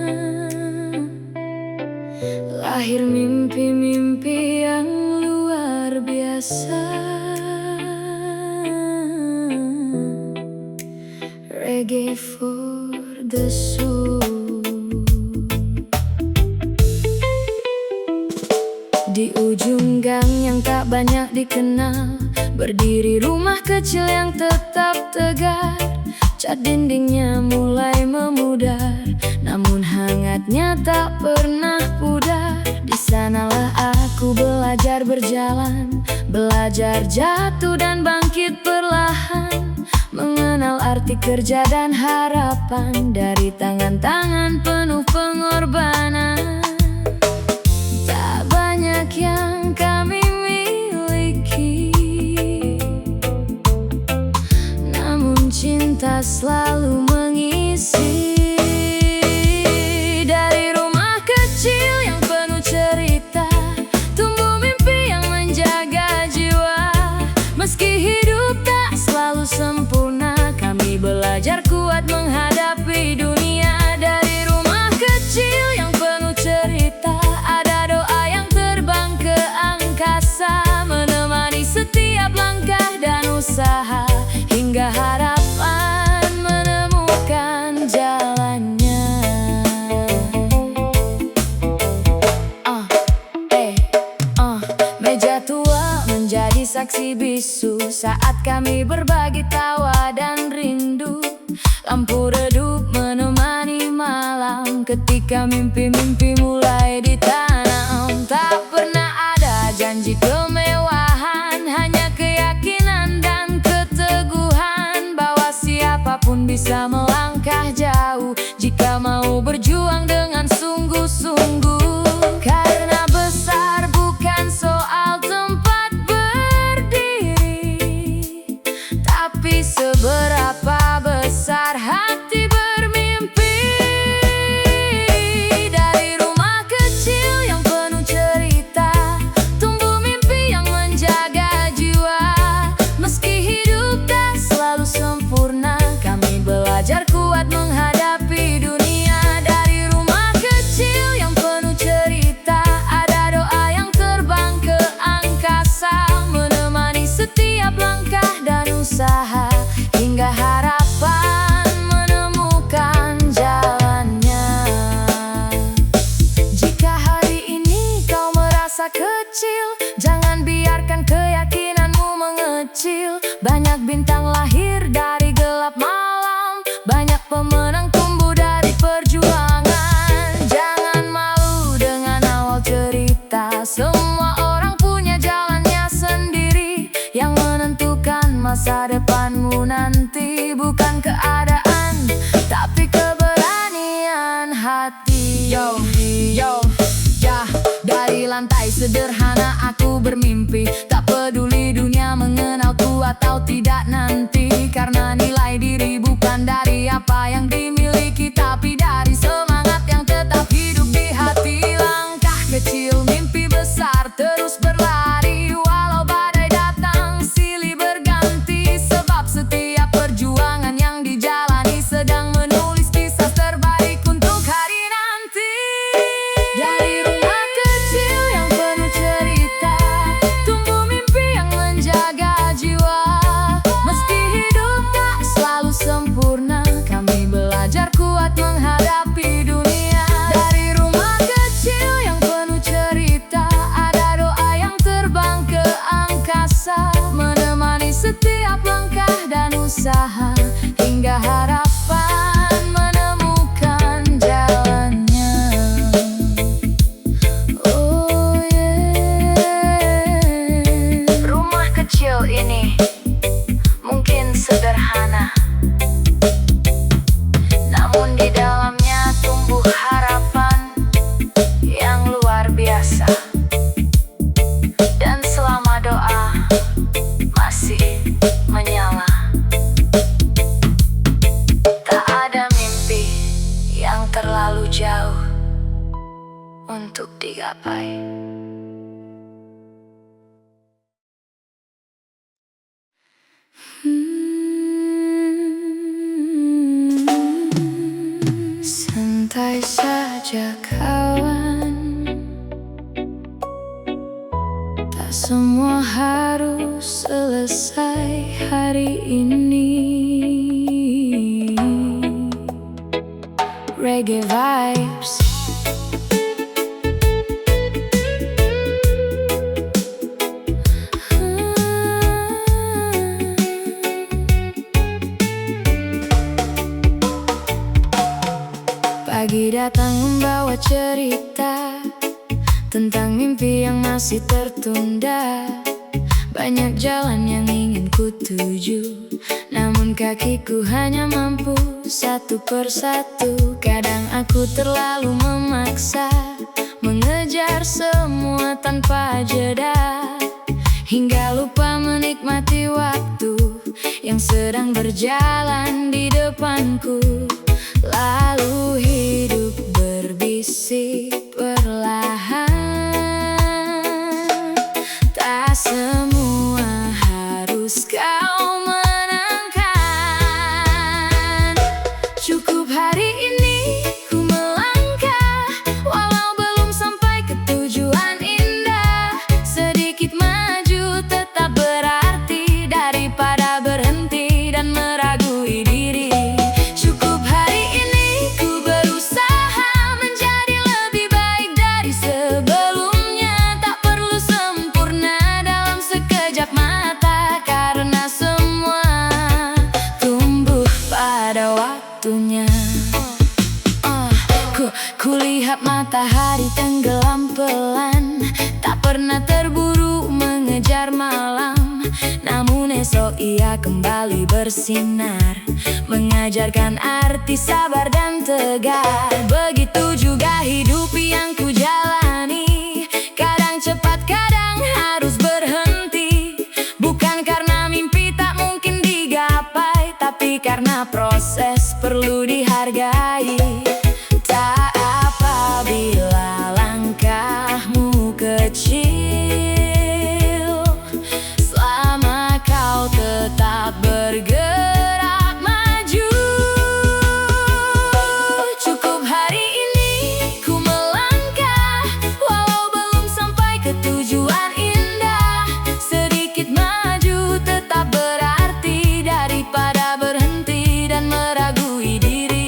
lahir mimpi-mimpi yang luar biasa. Reggae for the soul. Di ujung gang yang tak banyak dikenal, berdiri rumah kecil yang tetap tegar. Cat dindingnya mulai memudar, namun hangatnya tak pernah pudar. Di sanalah aku belajar berjalan, belajar jatuh dan bangkit perlahan, mengenal arti kerja dan harapan dari tangan-tangan penuh pengorbanan. Tak banyak yang kami miliki, namun cinta selalu mengisi. Dari rumah kecil yang penuh cerita, tumbuh mimpi yang menjaga jiwa. Meski hidup tak selalu sempurna, kami belajar kuat menghadapi dunia. Dari rumah kecil yang penuh cerita, ada doa yang terbang ke angkasa, menemani setiap langkah dan usaha, hingga harapan menemukan jalannya. Meja tua menjadi saksi bisu saat kami berbagi tawa dan rindu. Lampu redup menemani malam ketika mimpi-mimpi mulai ditanam. Tak pernah ada janji kemewahan, hanya keyakinan dan keteguhan bahwa siapapun bisa melangkah jauh jika mau berjuang dengan sungguh-sungguh. Karena besar bukan soal tempat berdiri, tapi seberapa besar hati bermimpi. bintang lahir dari gelap malam, banyak pemenang tumbuh dari perjuangan. Jangan malu dengan awal cerita, semua orang punya jalannya sendiri. Yang menentukan masa depanmu nanti bukan keadaan, tapi keberanian hati. Yo, yo, ya. Dari lantai sederhana aku bermimpi, tak peduli dunia mengenalku atau tidak nanti. Karena nilai diri bukan dari apa yang dimiliki, tapi dari semangat yang tetap hidup di hati. Langkah kecil, mimpi besar, terus berlari. Walau badai datang, silih berganti. Sebab setiap perjuangan yang dijalani sedang menulis kisah terbaik untuk hari nanti. Dari rumah kecil yang penuh cerita, tumbuh mimpi yang menjaga jiwa. Meski hidup tak selalu sempurna, kami belajar kuat menghadapi dunia. Dari rumah kecil yang penuh cerita, ada doa yang terbang ke angkasa, menemani setiap langkah dan usaha, hingga harapan menemukan jalannya. Oh yeah. Rumah kecil ini mungkin sederhana, namun di dalamnya tumbuh harapan yang luar biasa. Dan selama doa masih menyala, tak ada mimpi yang terlalu jauh untuk digapai. Santai saja kawan, tak semua harus selesai hari ini. Reggae vibes. Pagi datang membawa cerita tentang mimpi yang masih tertunda. Banyak jalan yang ingin ku tuju, namun kakiku hanya mampu satu persatu. Kadang aku terlalu memaksa, mengejar semua tanpa jeda, hingga lupa menikmati waktu yang sedang berjalan di depanku. Lalu hidup berbisik perlahan, tak semua harus kau menangkan. Cukup hari ini ku melangkah, walau belum sampai ke tujuan indah. Sedikit maju tetap berarti daripada berhenti dan meragui diri. Cukup hari ini ku berusaha menjadi lebih baik dari sebelumnya. Tak perlu sempurna dalam sekejap mata, karena semua tumbuh pada waktunya. Kulihat matahari tenggelam pelan, tak pernah terburu mengejar malam. Namun esok ia kembali bersinar, mengajarkan arti sabar dan tegar. Begitu juga hidup yang ku jalani, kadang cepat kadang harus berhenti. Bukan karena mimpi tak mungkin digapai, tapi karena proses perlu dihargai. Tak apa bila langkahmu kecil, selama kau tetap bergerak maju. Cukup hari ini ku melangkah, walau belum sampai ke tujuan indah. Sedikit maju tetap berarti daripada berhenti dan meragui diri.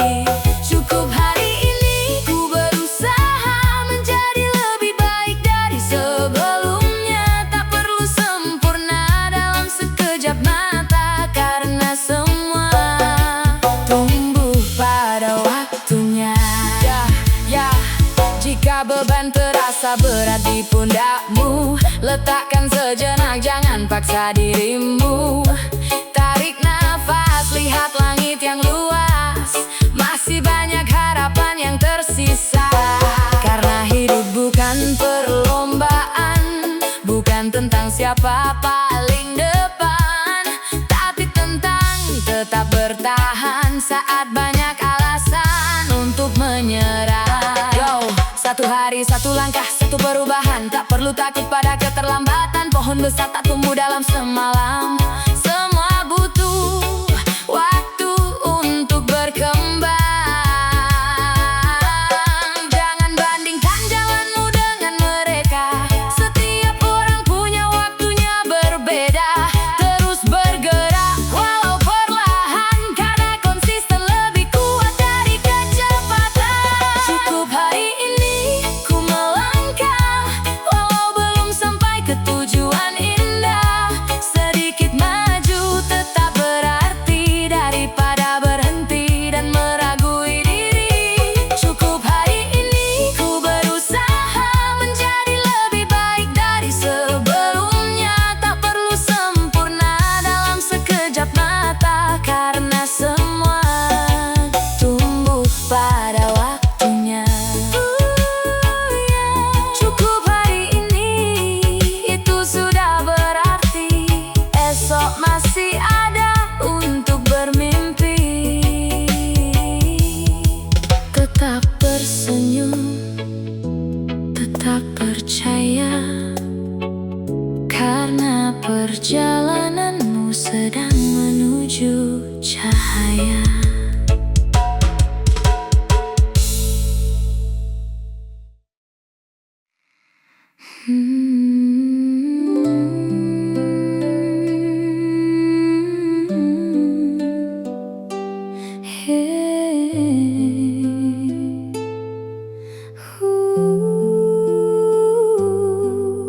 pundakmu. Letakkan sejenak, jangan paksa dirimu. Tarik nafas, lihat langit yang luas. Masih banyak harapan yang tersisa. Karena hidup bukan perlombaan, bukan tentang siapa paling depan, tapi tentang tetap bertahan saat banyak alasan untuk menyerah. Yo, satu hari, satu langkah, satu perubahan. Tak perlu takut pada keterlambatan. Pohon besar tak tumbuh dalam semalam. Semua butuh waktu untuk berkembang. Jangan bandingkan jalanmu dengan mereka. Setiap orang punya waktunya berbeda. Terus bergerak walau perlahan, karena konsisten lebih kuat dari kecepatan. Cukup hari ini ku melangkah, walau belum sampai ke tujuan indah. Sedikit maju tetap berarti daripada berhenti dan meragui diri. Cukup hari ini ku berusaha menjadi lebih baik dari sebelumnya. Tak perlu sempurna dalam sekejap mata, karena semua tumbuh pada waktunya. Cukup hari ini, itu sudah berarti esok masih ada untuk bermimpi. Tetap tersenyum, tetap percaya, karena perjalananmu sedang menuju cahaya.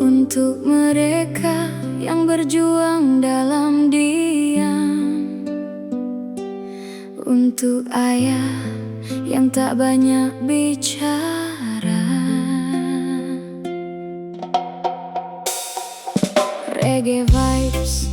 Untuk mereka yang berjuang dalam diam, untuk ayah yang tak banyak bicara, reggae vibes.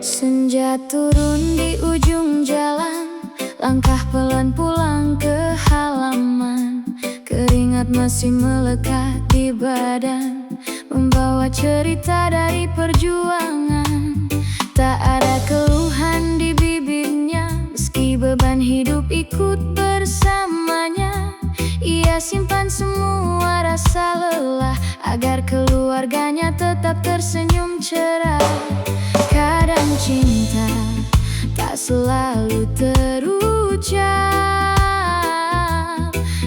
Senja turun di ujung jalan, langkah pelan pulang ke halaman. Keringat masih melekat di badan, membawa cerita dari perjuangan. Tak ada keluhan di bibirnya, meski beban hidup ikut bersamanya. Ia simpan semua rasa lelah, agar keluarganya tetap tersenyum cerah. Kadang cinta tak selalu terucap,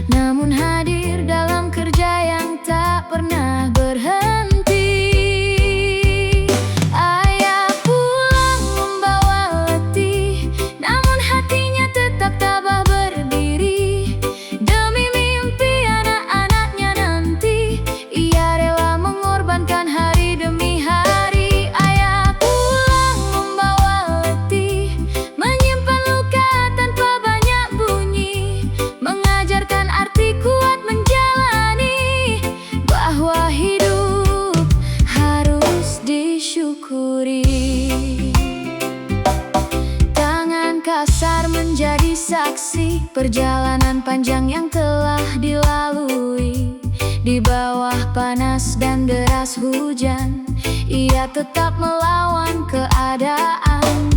namun hadir dalam kerja yang tak pernah berhenti. Ayah pulang membawa letih, namun hatinya tetap tabah berdiri. Demi mimpi anak-anaknya nanti, ia rela mengorbankan hari demi hari. Ayah pulang membawa letih, menyimpan luka tanpa banyak bunyi, mengajarkan arti kuat menjalani, bahwa hidup harus disyukuri. Tangan kasar menjadi saksi perjalanan panjang yang telah dilalui. Di bawah panas dan deras hujan, ia tetap melawan keadaan.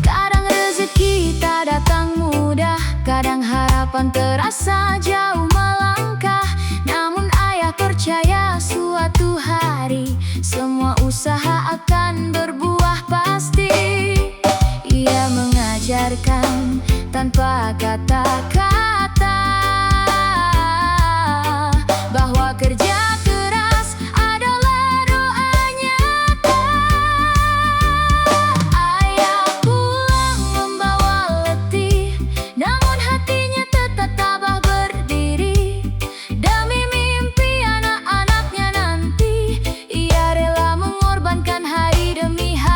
Kadang rezeki tak datang mudah, kadang harapan terasa jauh melangkah. Namun ayah percaya suatu hari semua usaha akan berbuah pasti. Ia mengajarkan tanpa kata-kata, bahwa kerja keras adalah doa nyata. Ayah pulang membawa letih, namun hatinya tetap tabah berdiri. Demi mimpi anak-anaknya nanti, ia rela mengorbankan hari demi hari.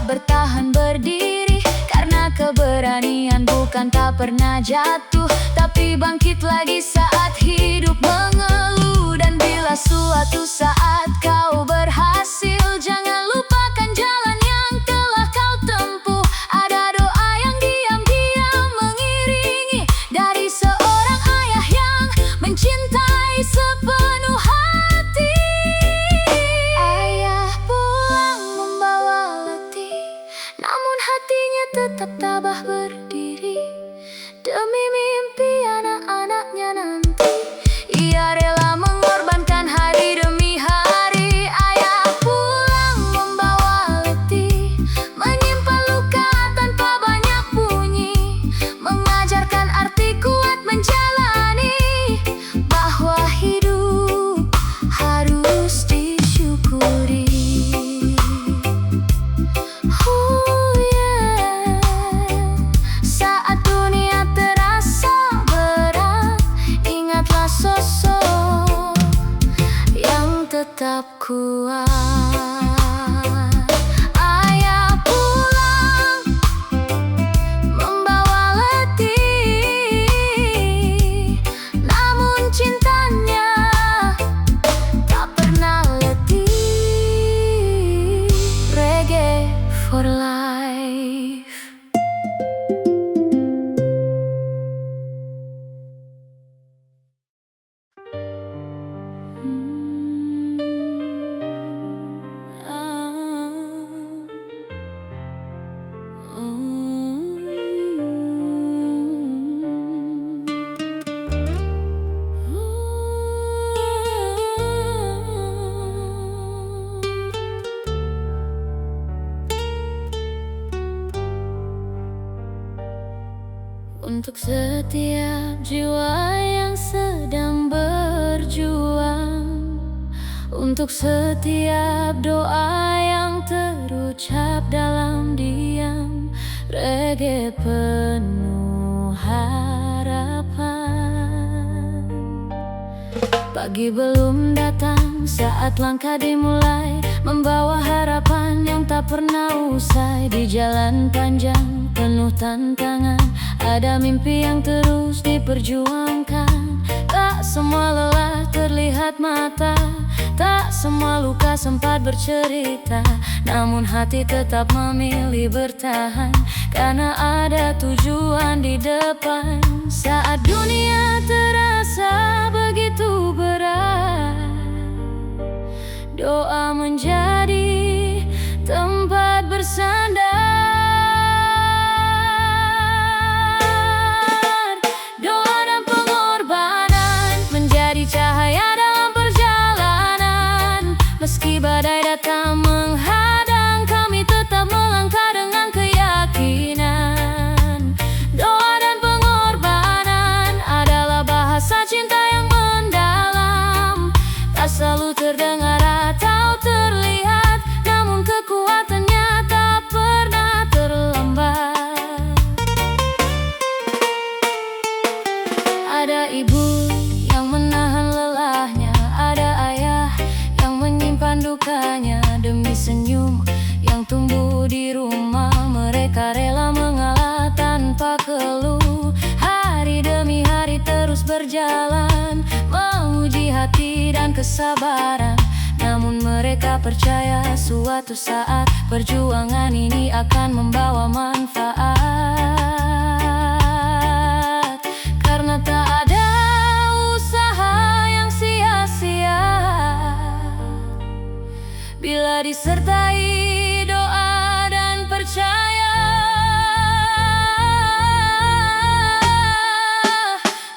tetap bertahan berdiri. Karena keberanian bukan tak pernah jatuh, tapi bangkit lagi saat hidup mengeluh. Dan bila suatu saat kau berhasil, jangan lupakan jalan yang telah kau tempuh. Ada doa yang diam-diam mengiringi dari seorang ayah yang mencintai sepenuh hati. Ayah pulang membawa letih, namun hatinya tetap tabah berdiri demi mimpi anak-anaknya nanti. Ia rela mengorbankan hari demi hari. Ayah pulang membawa letih, menyimpan luka tanpa banyak bunyi, mengajarkan arti kuat menjalani, bahwa hidup harus disyukuri. Oh yeah. Saat dunia terasa berat, ingatlah sosok yang tetap kuat. Ayah pulang membawa letih, namun cintanya tak pernah letih. Reggae for life. Untuk setiap jiwa yang sedang berjuang, untuk setiap doa yang terucap dalam diam, reggae penuh harapan. Pagi belum datang saat langkah dimulai, membawa harapan yang tak pernah usai. Di jalan panjang penuh tantangan, ada mimpi yang terus diperjuangkan. Tak semua lelah terlihat mata, tak semua luka sempat bercerita, namun hati tetap memilih bertahan, karena ada tujuan di depan. Saat dunia terasa begitu berat, doa menjadi tempat bersandar. Doa dan pengorbanan menjadi cahaya dalam perjalanan. Meski badai datang menghadang, kami tetap melangkah dengan keyakinan. Doa dan pengorbanan adalah bahasa cinta yang mendalam, tak selalu terdengar atau terlihat, namun kekuatannya tak pernah terlambat. Ada ibu yang menahan lelahnya, ada ayah yang menyimpan dukanya, demi senyum yang tumbuh di rumah. Mereka rela mengalah tanpa keluh, hari demi hari terus berjalan, menguji hati dan kesabaran. Namun mereka percaya suatu saat perjuangan ini akan membawa manfaat, karena tak ada usaha yang sia-sia bila disertai doa dan percaya.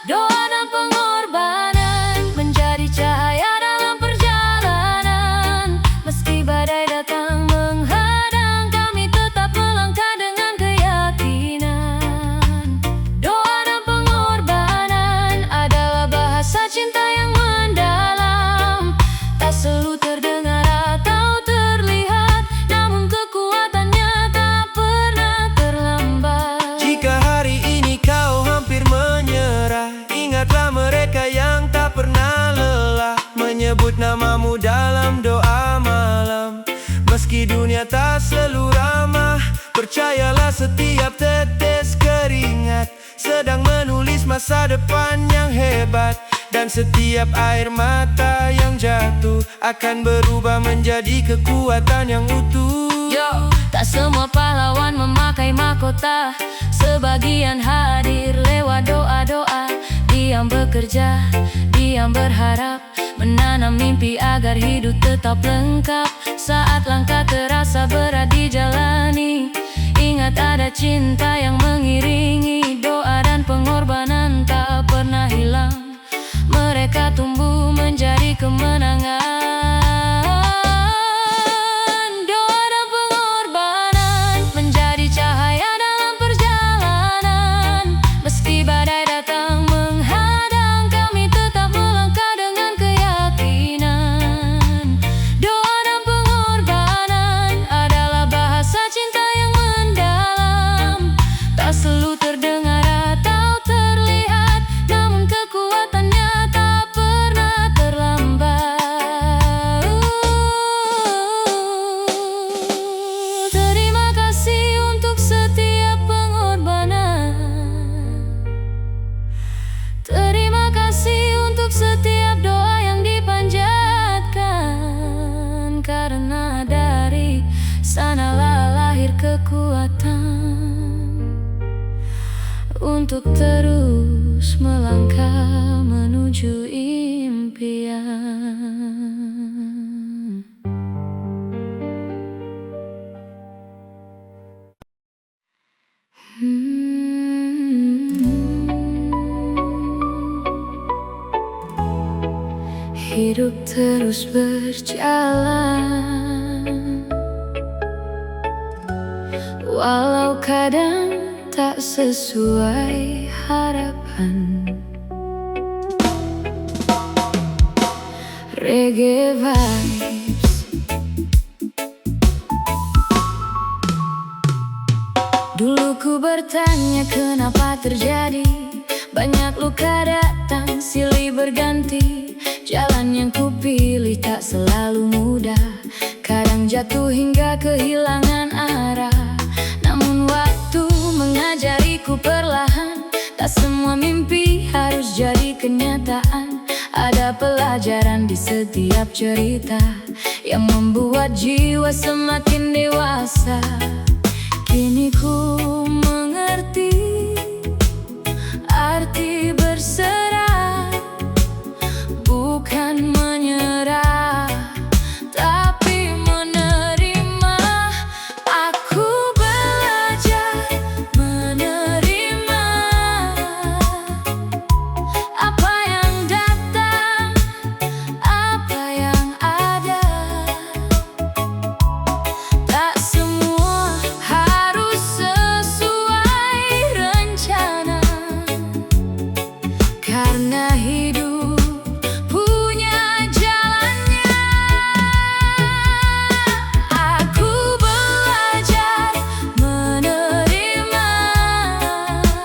Doa dan pengorbanan menjadi cahaya dalam perjalanan. Meski badai datang menghadang, kami tetap melangkah dengan keyakinan. Doa dan pengorbanan adalah bahasa cinta yang mendalam, tak selalu terdengar atau terlihat, namun kekuatannya tak pernah terlambat. Jika hari ini kau hampir menyerah, ingatlah mereka yang tak pernah lelah, menyebut namamu dalam doa malam. Meski dunia tak selalu ramah, masa depan yang hebat. Dan setiap air mata yang jatuh akan berubah menjadi kekuatan yang utuh. Yo, tak semua pahlawan memakai mahkota. Sebagian hadir lewat doa-doa. Diam bekerja, diam berharap, menanam mimpi agar hidup tetap lengkap. Saat langkah terasa berat dijalani, ingat ada cinta yang mengiringi. Doa dan pengorbanan tak pernah hilang. Mereka tumbuh menjadi kemenangan. Doa dan pengorbanan menjadi cahaya dalam perjalanan. Meski badai datang menghadang, kami tetap melangkah dengan keyakinan. Doa dan pengorbanan adalah bahasa cinta yang mendalam. Tak selalu terdengar atau terlihat, namun kekuatannya setiap doa yang dipanjatkan, karena dari sanalah lahir kekuatan untuk terus melangkah menuju impian. Hidup terus berjalan, walau kadang tak sesuai harapan. Reggae vibes. Dulu ku bertanya kenapa terjadi, banyak luka datang silih berganti. Jalan yang kupilih tak selalu mudah, kadang jatuh hingga kehilangan arah. Namun waktu mengajariku perlahan, tak semua mimpi harus jadi kenyataan. Ada pelajaran di setiap cerita yang membuat jiwa semakin dewasa. Kini ku mengerti arti berserah, bukan menyerah, tapi menerima. Aku belajar menerima apa yang datang, apa yang ada. Tak semua harus sesuai rencana, karena hidup punya jalannya. Aku belajar menerima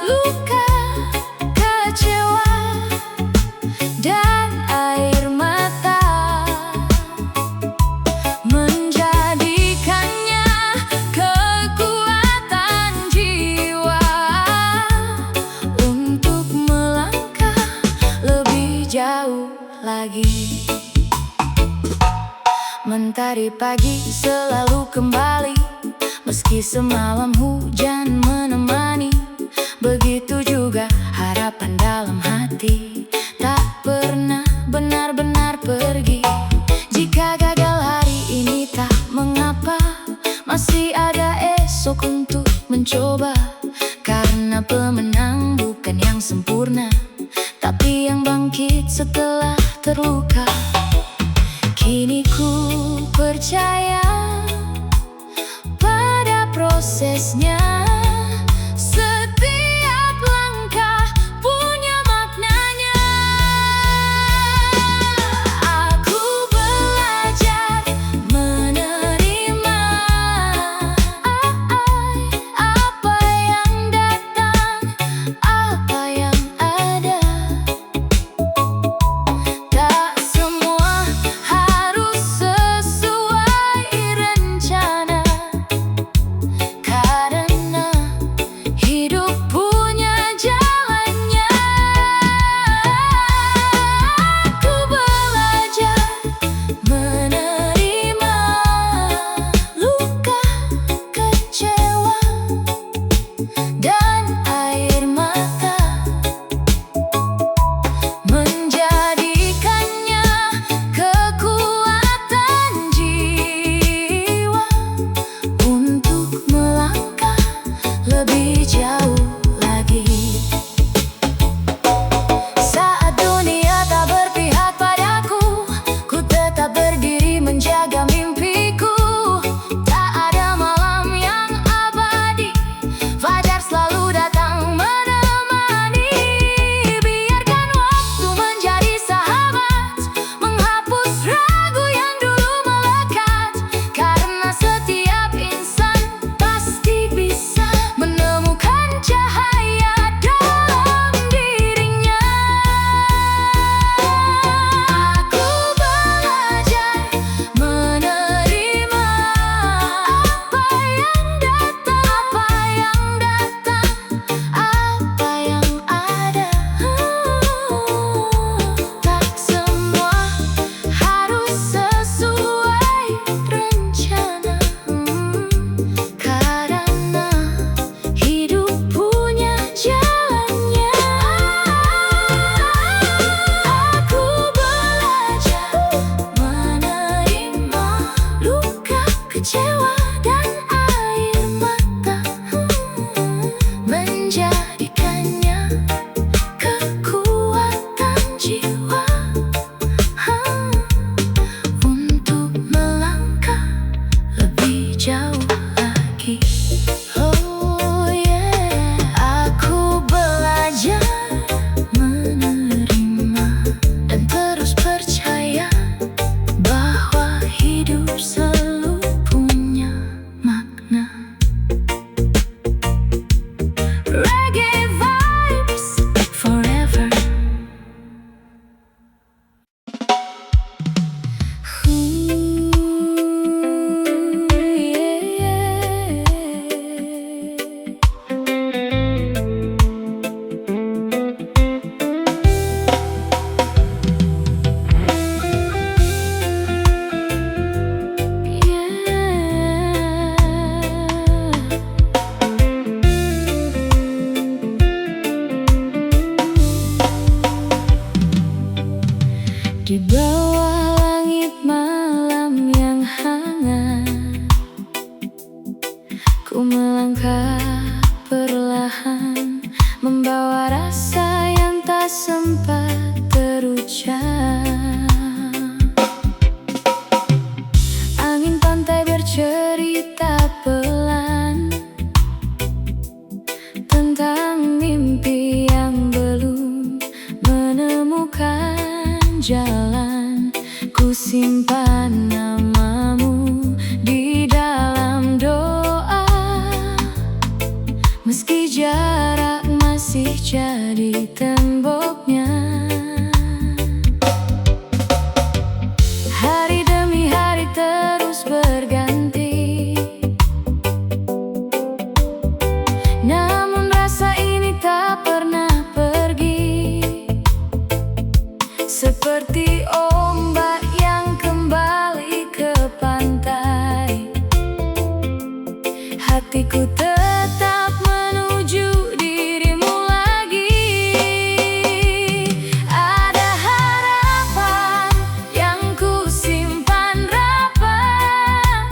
luka, kecewa, dan air mata, menjadikannya kekuatan jiwa untuk melangkah lebih jauh lagi. Mentari pagi selalu kembali, meski semalam hujan menemani. Begitu juga harapan dalam hati, tak pernah benar-benar pergi. Jika gagal hari ini tak mengapa, masih ada esok untuk mencoba. Karena pemenang bukan yang sempurna, tapi yang bangkit setelah terluka. Kini ku percaya pada prosesnya. Setiap langkah punya maknanya. Aku belajar menerima apa yang datang, apa yang ada. Tak semua harus sesuai kecewa dan air mata, menjadikannya kekuatan jiwa untuk melangkah lebih jauh lagi. Oh yeah, aku belajar menerima dan terus percaya bahwa hidup selalu punya makna. Reggae vibes forever. Di bawah langit malam yang hangat, ku melangkah perlahan, membawa rasa yang tak sempat terucap. Angin pantai bercerita pelan tentang mimpi yang belum menemukan jalan. Ku simpan namamu di dalam doa, meski jarak masih jadi temboknya. Hari demi hari terus berganti, namun rasa ini tak pernah pergi. Seperti ombak yang kembali ke pantai, hatiku tetap menuju dirimu lagi. Ada harapan yang ku simpan rapat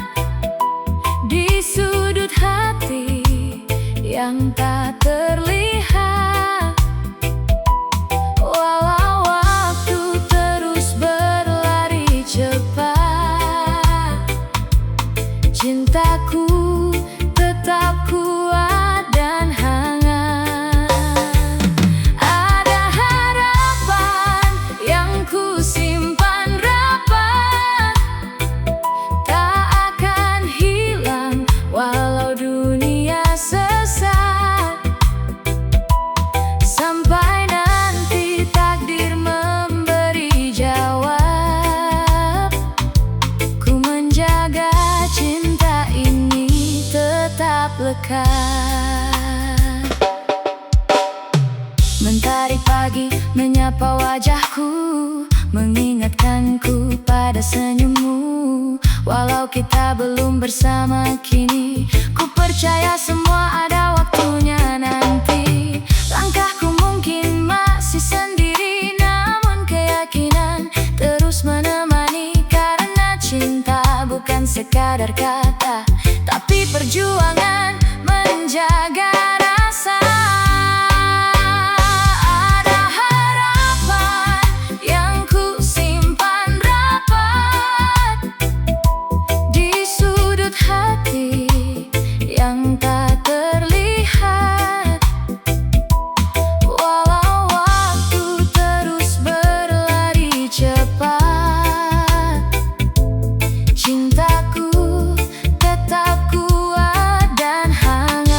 di sudut hati yang tak terlihat. Walau waktu terus berlari cepat, cintaku tetap kuat dan hangat. Ada harapan yang ku simpan rapat, tak akan hilang walau dunia sesat. Sampai nanti takdir memberi jawab, ku menjaga cinta ini tetap lekat. Mentari pagi menyapa wajahku, mengingatkanku pada senyummu. Walau kita belum bersama kini, ku percaya semua ada waktunya nanti. Langkahku mungkin masih sendiri, namun keyakinan terus menemani. Karena cinta bukan sekadar kata, tapi perjuangan menjaga rasa. Ada harapan yang ku simpan rapat di sudut hati yang tak terlihat. Walau waktu terus berlari cepat, cintaku tetap kuat dan hangat.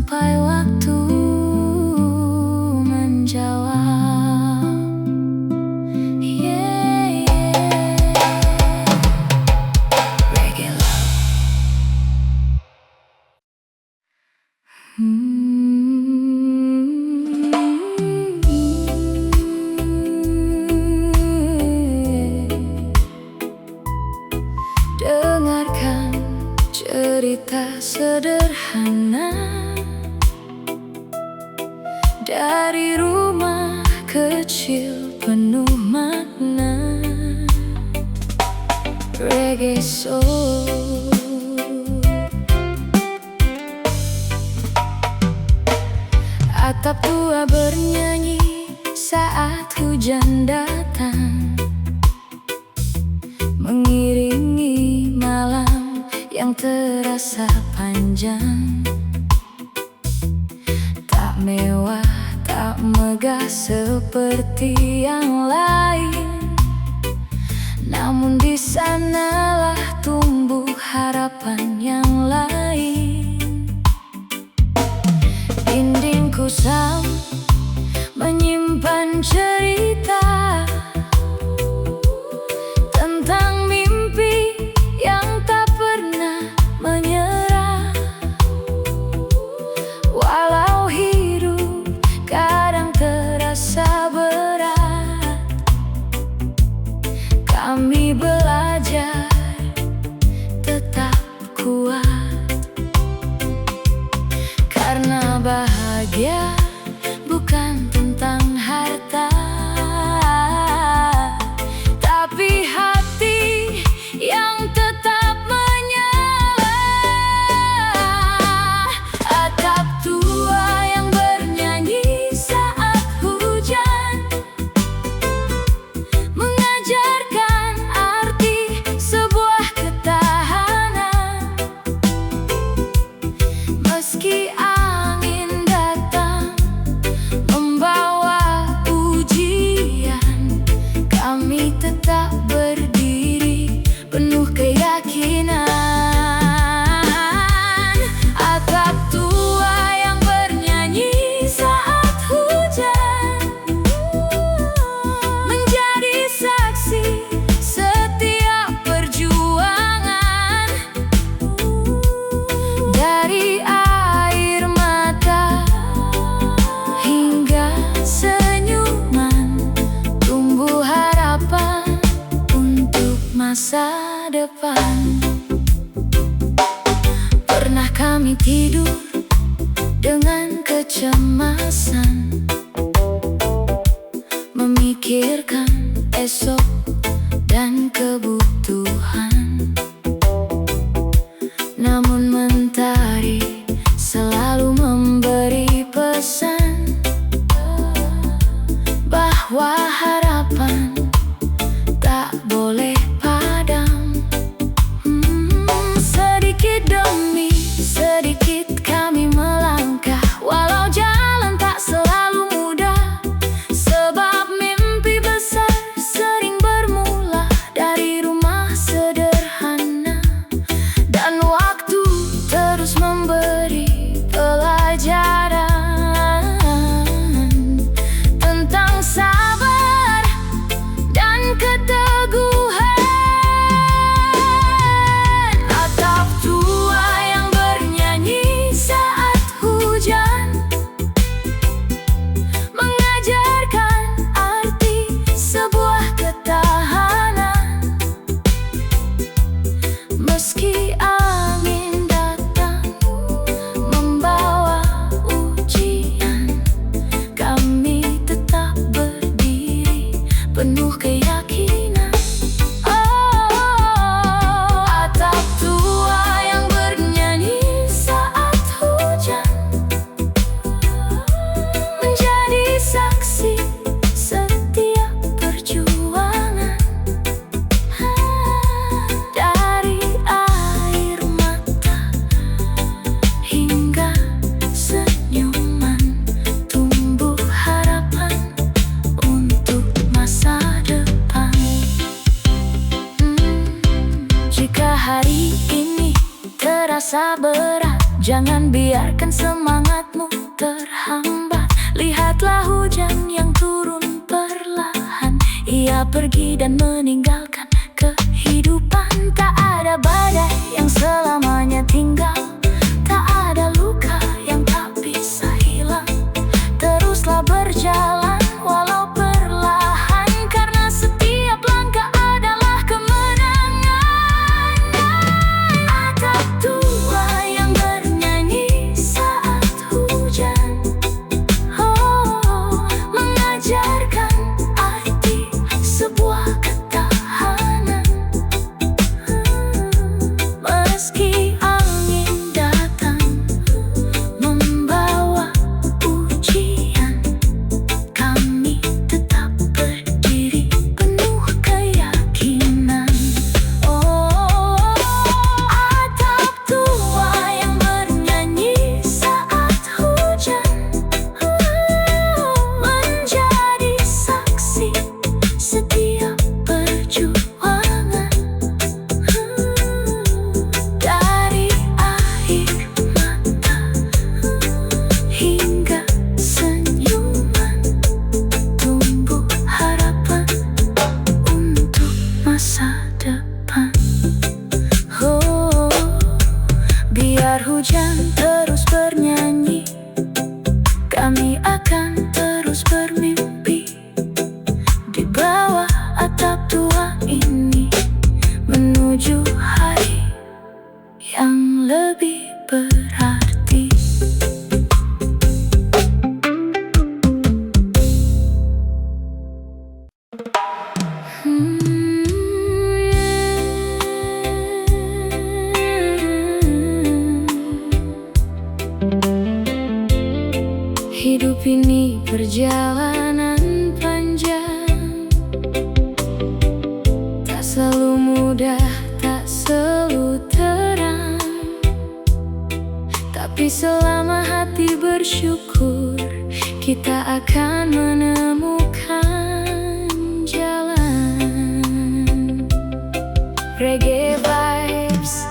sampai waktu menjawab. Yeah, yeah. Reggae Love. Dengarkan cerita sederhana dari rumah kecil penuh makna. Reggae soul. Atap tua bernyanyi saat hujan datang, mengiringi malam yang terasa panjang. Tak mewah, tak megah seperti yang lain, namun di sanalah tumbuh harapan yang lain. Dinding kusam menyimpan cerita tentang mimpi yang tak pernah menyerah. Walau hidup kadang terasa berat, kami belajar tetap kuat. Karena bahagia bukan tentang harta, tapi hati yang tetap menyala. Atap tua yang bernyanyi saat hujan, mengajarkan arti sebuah ketahanan. Meski angin datang membawa ujian, kami tetap berdiri penuh keyakinan. Atap tua yang bernyanyi saat hujan, menjadi saksi setiap perjuangan. Dari air mata hingga senyuman, tumbuh harapan untuk masa depan. Pernah kami tidur dengan kecemasan, memikirkan esok dan kebutuhan. Namun mentari selalu memberi pesan bahwa harapan tak boleh padam. Sedikit demi sedikit kami melangkah, walau jalan tak selalu mudah. Sebab mimpi besar sering bermula dari rumah sederhana. Dan waktu terus memberi pelajaran tentang sabar dan keteguhan. Atap tua yang bernyanyi saat hujan, mengajarkan arti sebuah ketahanan. Meski angin datang membawa ujian, kami tetap berdiri penuh keyakinan. Oh, atap tua yang bernyanyi saat hujan, menjadi saksi setiap perjuangan. Dari air mata hingga senyuman, tumbuh harapan untuk masa depan. Jika hari ini terasa berat Jangan biarkan semangatmu terhambat. Lihatlah hujan yang turun perlahan. Ia pergi dan meninggalkan kehidupan. Tak ada badai yang selamanya tinggal. Tak ada luka yang tak bisa hilang. Teruslah berjalan walau perlahan, karena setiap langkah adalah kemenangan. Atap tua yang bernyanyi saat hujan, mengajarkan arti sebuah ketahanan. Meski angin datang membawa ujian, kami tetap berdiri penuh keyakinan. Atap tua yang bernyanyi saat hujan, menjadi saksi setiap perjuangan. Dari air mata hingga senyuman, tumbuh harapan untuk masa depan. Biar hujan terus bernyanyi, kami akan terus bermimpi. Di bawah atap tua ini, menuju hari yang lebih berarti. Hidup ini perjalanan panjang, tak selalu mudah, tak selalu terang. Tapi selama hati bersyukur, kita akan menemukan jalan. Reggae vibes.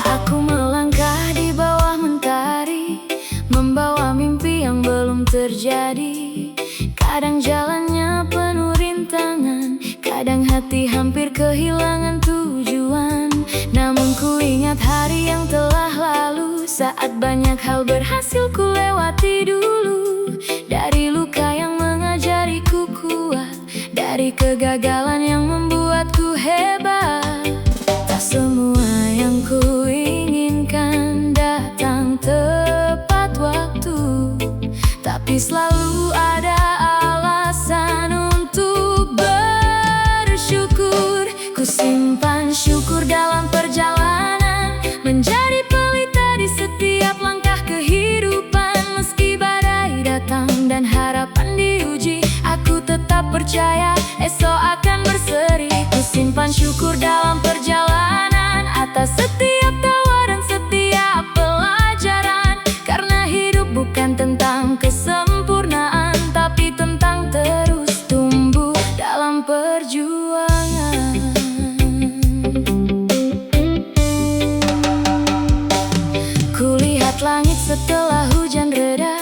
Aku melangkah di bawah mentari, membawa mimpi yang belum terjadi. Kadang jalannya penuh rintangan, kadang hati hampir kehilangan tujuan. Namun ku ingat hari yang telah lalu, saat banyak hal berhasil ku lewati dulu. Dari luka yang mengajariku kuat, dari kegagalan yang membuatku hebat. Tak semua yang ku inginkan datang tepat waktu, tapi selalu ada alasan untuk bersyukur. Ku simpan syukur dalam perjalanan, menjadi pelita di setiap langkah kehidupan. Meski badai datang dan harapan diuji, aku tetap percaya esok akan berseri. Ku simpan syukur dalam perjalanan, atas setiap tawa dan setiap pelajaran. Karena hidup bukan tentang kesempurnaan, tapi tentang terus tumbuh dalam perjuangan. Kulihat langit setelah hujan reda,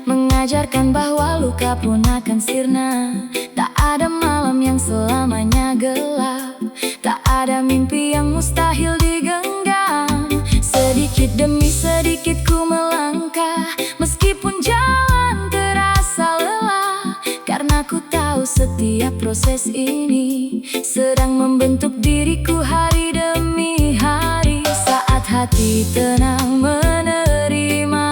mengajarkan bahwa luka pun akan sirna. Tak ada malam yang selamanya gelap, tak ada mimpi yang mustahil digenggam. Sedikit demi sedikit ku melangkah, meskipun jalan terasa lelah. Karena ku tahu setiap proses ini sedang membentuk diriku hari demi hari. Saat hati tenang menerima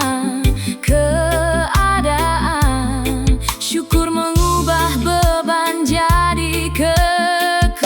keadaan, syukur mengubah beban jadi kekuatan.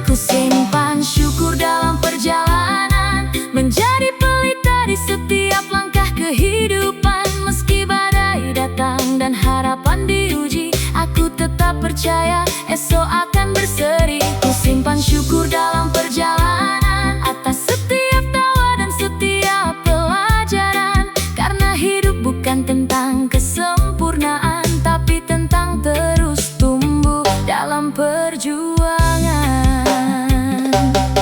Ku simpan syukur dalam perjalanan, menjadi pelita di setiap langkah kehidupan. Meski badai datang dan harapan diuji, aku tetap percaya esok akan berseri. Ku simpan syukur dalam perjalanan, atas setiap tawa dan setiap pelajaran. Karena hidup bukan tentang kesempurnaan, tapi tentang terus tumbuh dalam perjuangan.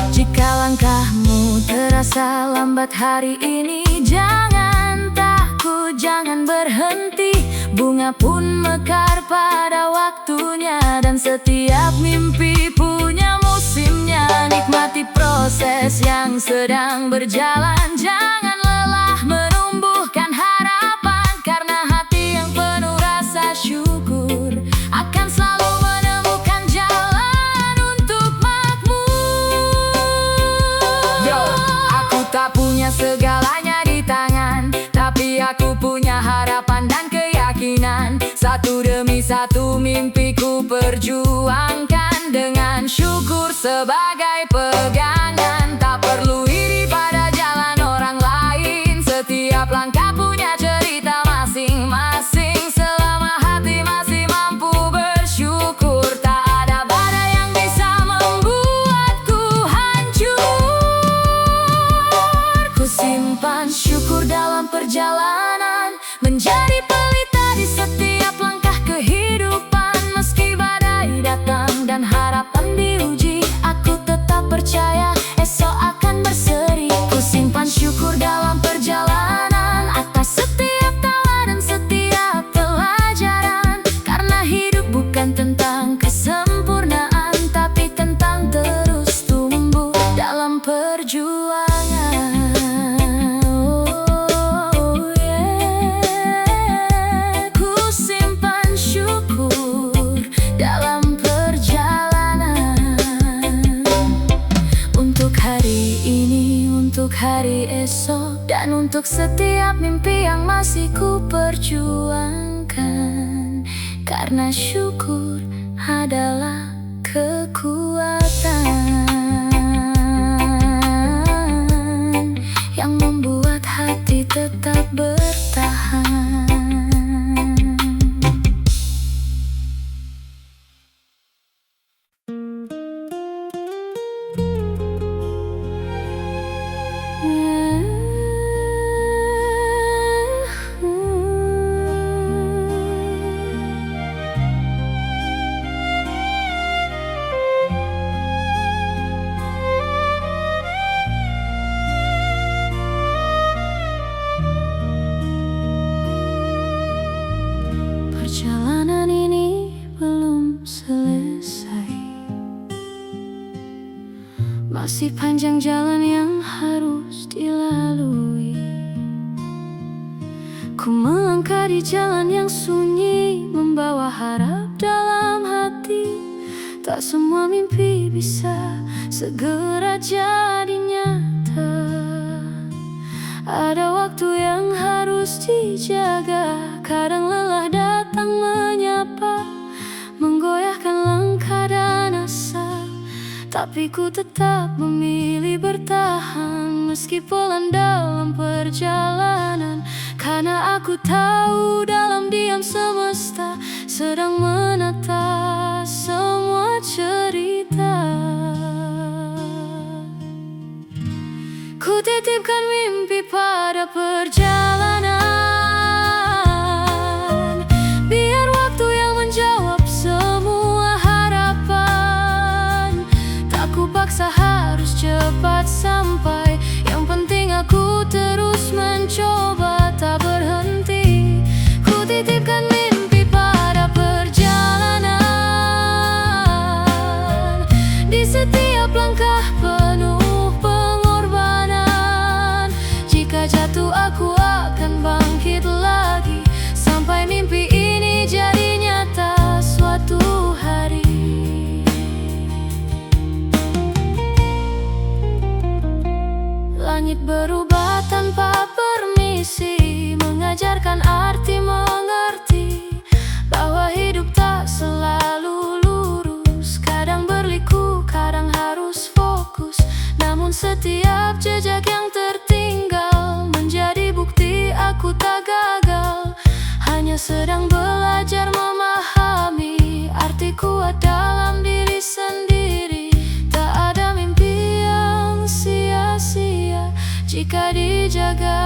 Jika langkah Langkahmu terasa lambat hari ini. Jangan takut, jangan berhenti. Bunga pun mekar pada waktunya, dan setiap mimpi punya musimnya. Nikmati proses yang sedang berjalan. Jangan lelah menumbuhkan harapan, karena hati yang penuh rasa syukur akan selalu menemukan jalan untuk makmur. Yo, aku tak punya segalanya di tangan, tapi aku punya harapan dan keyakinan. Satu demi satu mimpiku perjuangkan, dengan syukur sebagai pegangan. Tak perlu iri pada jalan orang lain, setiap langkah punya cerita masing-masing. Selama hati masih mampu bersyukur, tak ada badai yang bisa membuatku hancur. Ku simpan syukur dalam perjalanan, menjadi pelita di setiap langkah kehidupan. Meski badai datang dan harapan diuji, aku tetap percaya esok akan berseri. Ku simpan syukur dalam perjalanan, atas setiap tawa dan setiap pelajaran. Karena hidup bukan tentang kesempurnaan, tapi tentang terus tumbuh dalam perjuangan. Oh, yeah. Ku simpan syukur dalam perjalanan, untuk hari ini, untuk hari esok, dan untuk setiap mimpi yang masih ku perjuangkan. Karena syukur adalah kekuatan yang membuat hati tetap bertahan. Perjalanan ini belum selesai, masih panjang jalan yang harus dilalui. Ku melangkah di jalan yang sunyi, membawa harap dalam hati. Tak semua mimpi bisa segera jadi nyata. Ada waktu yang harus dijaga, kadang lelah datang menyapa, menggoyahkan langkah dan asa. Tapi ku tetap memilih bertahan, meski pelan dalam perjalanan. Karena aku tahu dalam diam semesta sedang menata semua cerita. Ku titipkan mimpi pada perjalanan, biar waktu yang menjawab semua harapan. Tak ku paksa harus cepat sampai, yang penting aku terus mencoba, tak berhenti. Ku titipkan mimpi pada perjalanan, di setiap langkah penuh pengorbanan. Jika jatuh aku akan bangkit lagi, sampai mimpi ini jadi nyata suatu hari. Langit berubah tanpa permisi, mengajarkan arti mengerti bahwa hidup tak selalu lurus. Kadang berliku, kadang harus fokus. Namun setiap jejak yang tertinggal menjadi bukti aku tak gagal. Hanya sedang belajar memahami arti kuat dalam diri sendiri. Tak ada mimpi yang sia-sia jika dijaga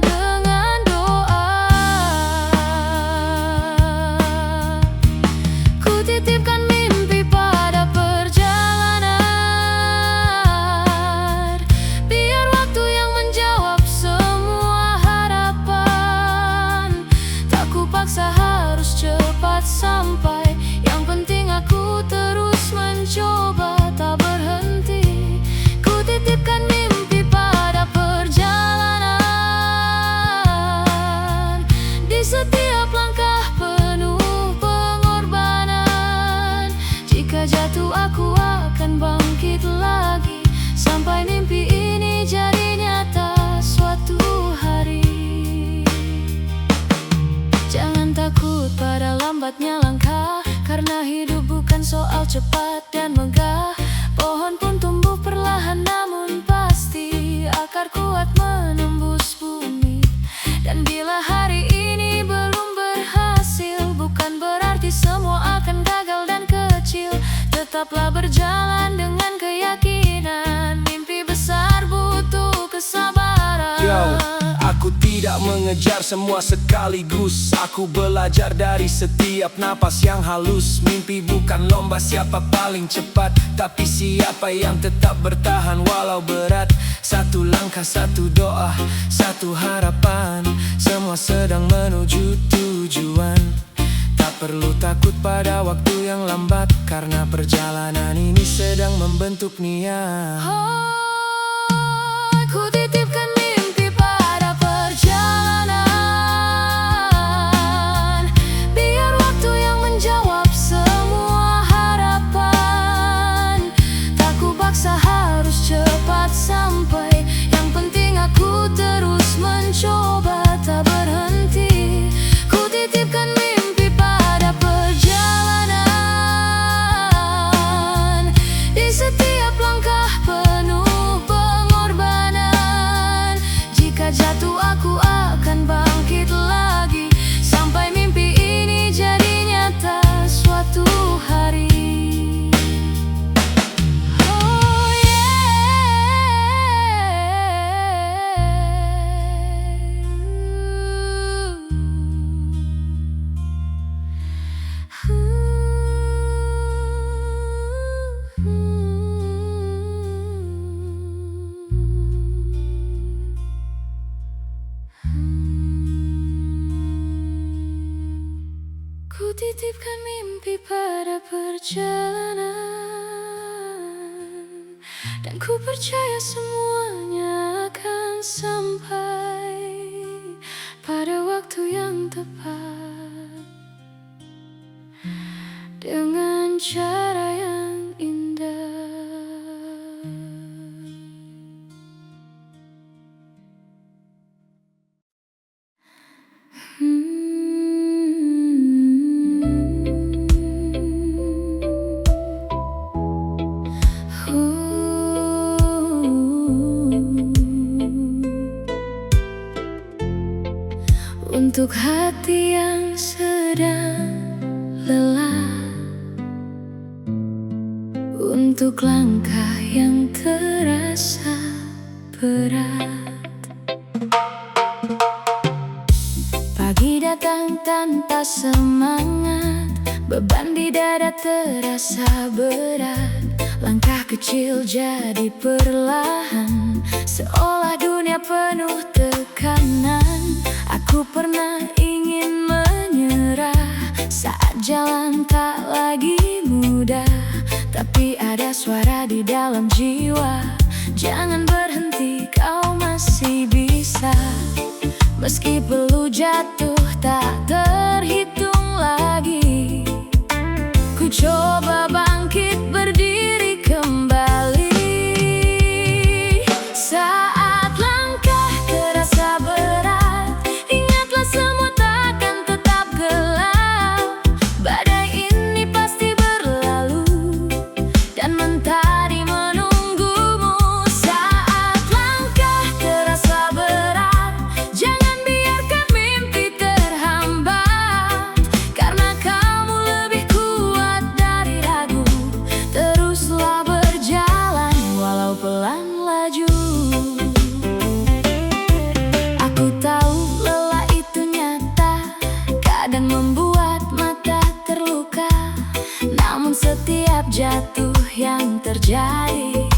dengan doa. Ku titipkan mimpi pada perjalanan, lambatnya langkah, karena hidup bukan soal cepat dan megah. Pohon pun tumbuh perlahan namun pasti, akar kuat menembus bumi. Dan bila hari ini belum berhasil, bukan berarti semua akan gagal dan kecil. Tetaplah berjalan dengan keyakinan, mimpi besar butuh kesabaran. Yo, aku tidak mengejar semua sekaligus. Aku belajar dari setiap napas yang halus. Mimpi bukan lomba siapa paling cepat, tapi siapa yang tetap bertahan walau berat. Satu langkah, satu doa, satu harapan, semua sedang menuju tujuan. Tak perlu takut pada waktu yang lambat, karena perjalanan ini sedang membentuk niat. Ku titipkan mimpi pada perjalanan, biar waktu yang menjawab semua harapan. Tak ku paksa harus cepat sampai, yang penting aku terus mencoba tak berhenti. Ku titipkan mimpi pada perjalanan, di setiap langkah penuh pengorbanan. Jika jatuh aku akan bangkit lagi, sampai mimpi ini jadi nyata suatu hari. Oh Ku titipkan mimpi pada perjalanan, dan ku percaya semuanya akan sampai pada waktu yang tepat, dengan cara yang indah. Untuk hati yang sedang lelah, untuk langkah yang terasa berat. Pagi datang tanpa semangat, beban di dada terasa berat. Langkah kecil jadi perlahan, seolah dunia penuh tekanan. Aku pernah ingin menyerah saat jalan tak lagi mudah, tapi ada suara di dalam jiwa, jangan berhenti, kau masih bisa. Meski perlu jatuh tak terhitung lagi, ku coba bangkit berdiri kembali. Saat langkah terasa berat, ingatlah semua takkan tetap gelap. Badai ini pasti berlalu, dan mentari menunggumu. Saat langkah terasa berat, jangan biarkan mimpi terhambat, karena kamu lebih kuat dari ragu. Teruslah berjalan walau pelan laju. Aku tahu lelah itu nyata, kadang membuat mata terluka. Namun setiap jatuh yang terjadi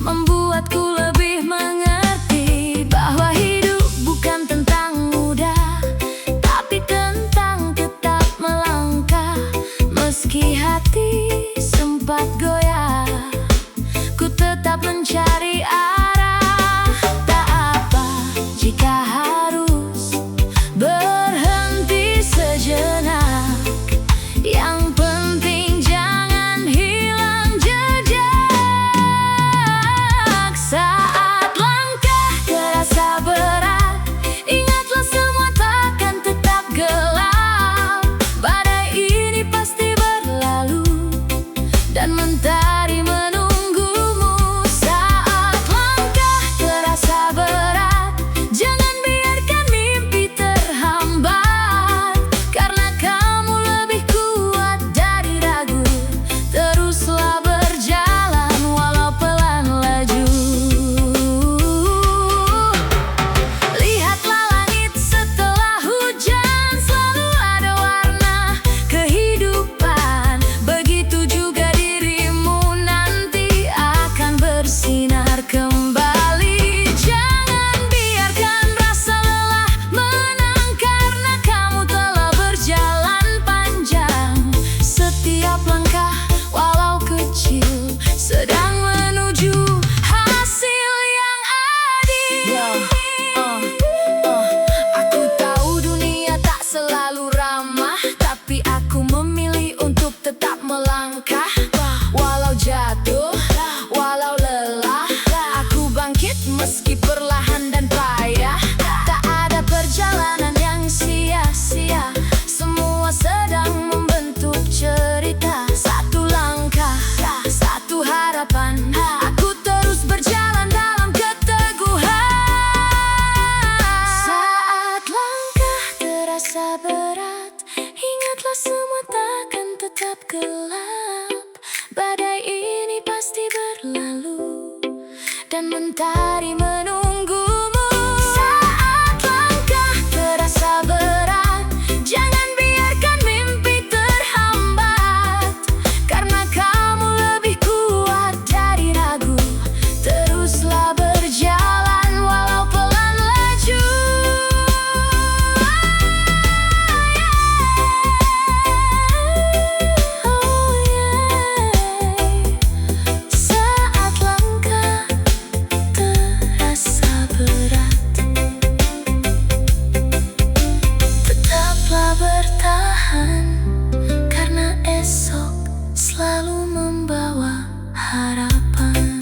membuatku lebih mengerti bahwa hidup bukan tentang mudah, tapi tentang tetap melangkah. Meski hati sempat goyah, ku tetap mencari arah. Tak apa jika harus berhenti sejenak, yang penting jangan hilang jejak. Meski perlahan dan payah, tak ada perjalanan yang sia-sia. Semua sedang membentuk cerita. Satu langkah, satu harapan. Aku terus berjalan dalam keteguhan. Saat langkah terasa berat, ingatlah semua takkan tetap gelap. Badai ini pasti berlalu dan mentari menunggumu. Saat langkah terasa berat, jangan biarkan mimpi terhambat. Karena kamu lebih kuat dari ragu. Teruslah berjalan walau pelan laju. Saat langkah terasa berat, tetaplah bertahan. Karena esok selalu membawa harapan.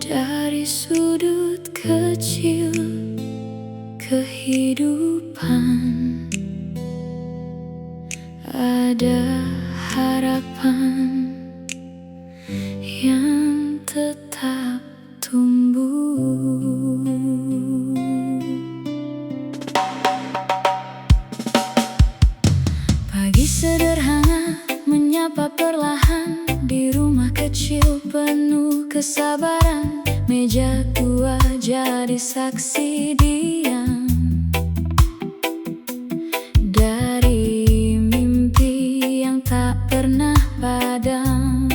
Dari sudut kecil kehidupan ada harapan yang tetap tumbuh. Pagi sederhana menyapa perlahan di rumah kecil penuh kesabaran. Meja tua jadi saksi diam dari mimpi yang tak pernah padam.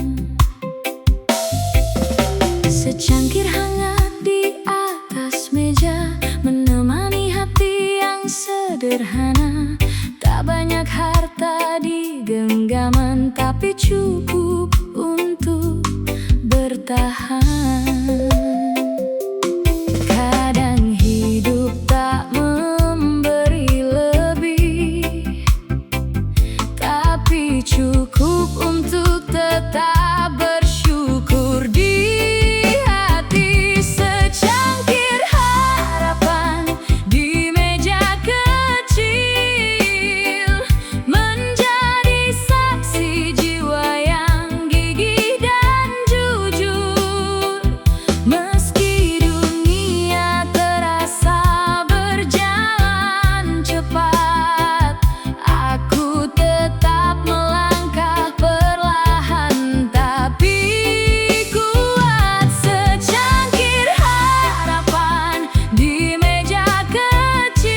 Secangkir hangat di atas meja menemani hati yang sederhana. Tak banyak harta di genggaman, tapi cukup untuk bertahan. Kadang hidup tak memberi lebih, tapi cukup untuk tetap bersyukur. Di hati secangkir harapan di meja kecil, menjadi saksi jiwa yang gigih dan jujur. Meski dunia terasa berjalan cepat, aku tetap melangkah perlahan tapi kuat. Secangkir harapan di meja kecil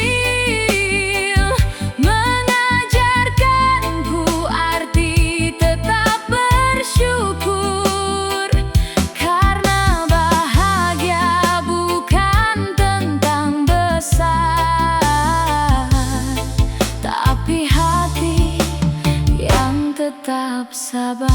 mengajarkanku arti tetap bersyukur. Karena bahagia bukan tentang besar, tapi hati yang tetap sabar.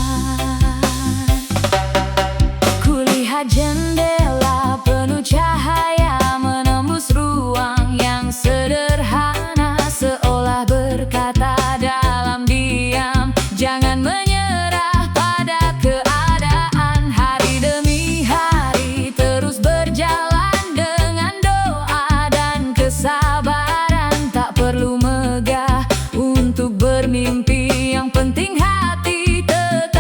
Kulihat jendela penuh cahaya menembus ruang yang sederhana, seolah berkata dalam diam, jangan menyerah pada keadaan. Hari demi hari terus berjalan dengan doa dan kesabaran. Tak perlu megah untuk bermimpi, yang penting hati tetap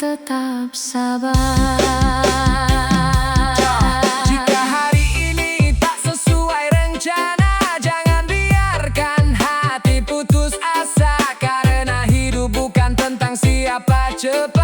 tetap sabar. Jika hari ini tak sesuai rencana, jangan biarkan hati putus asa. Karena hidup bukan tentang siapa cepat.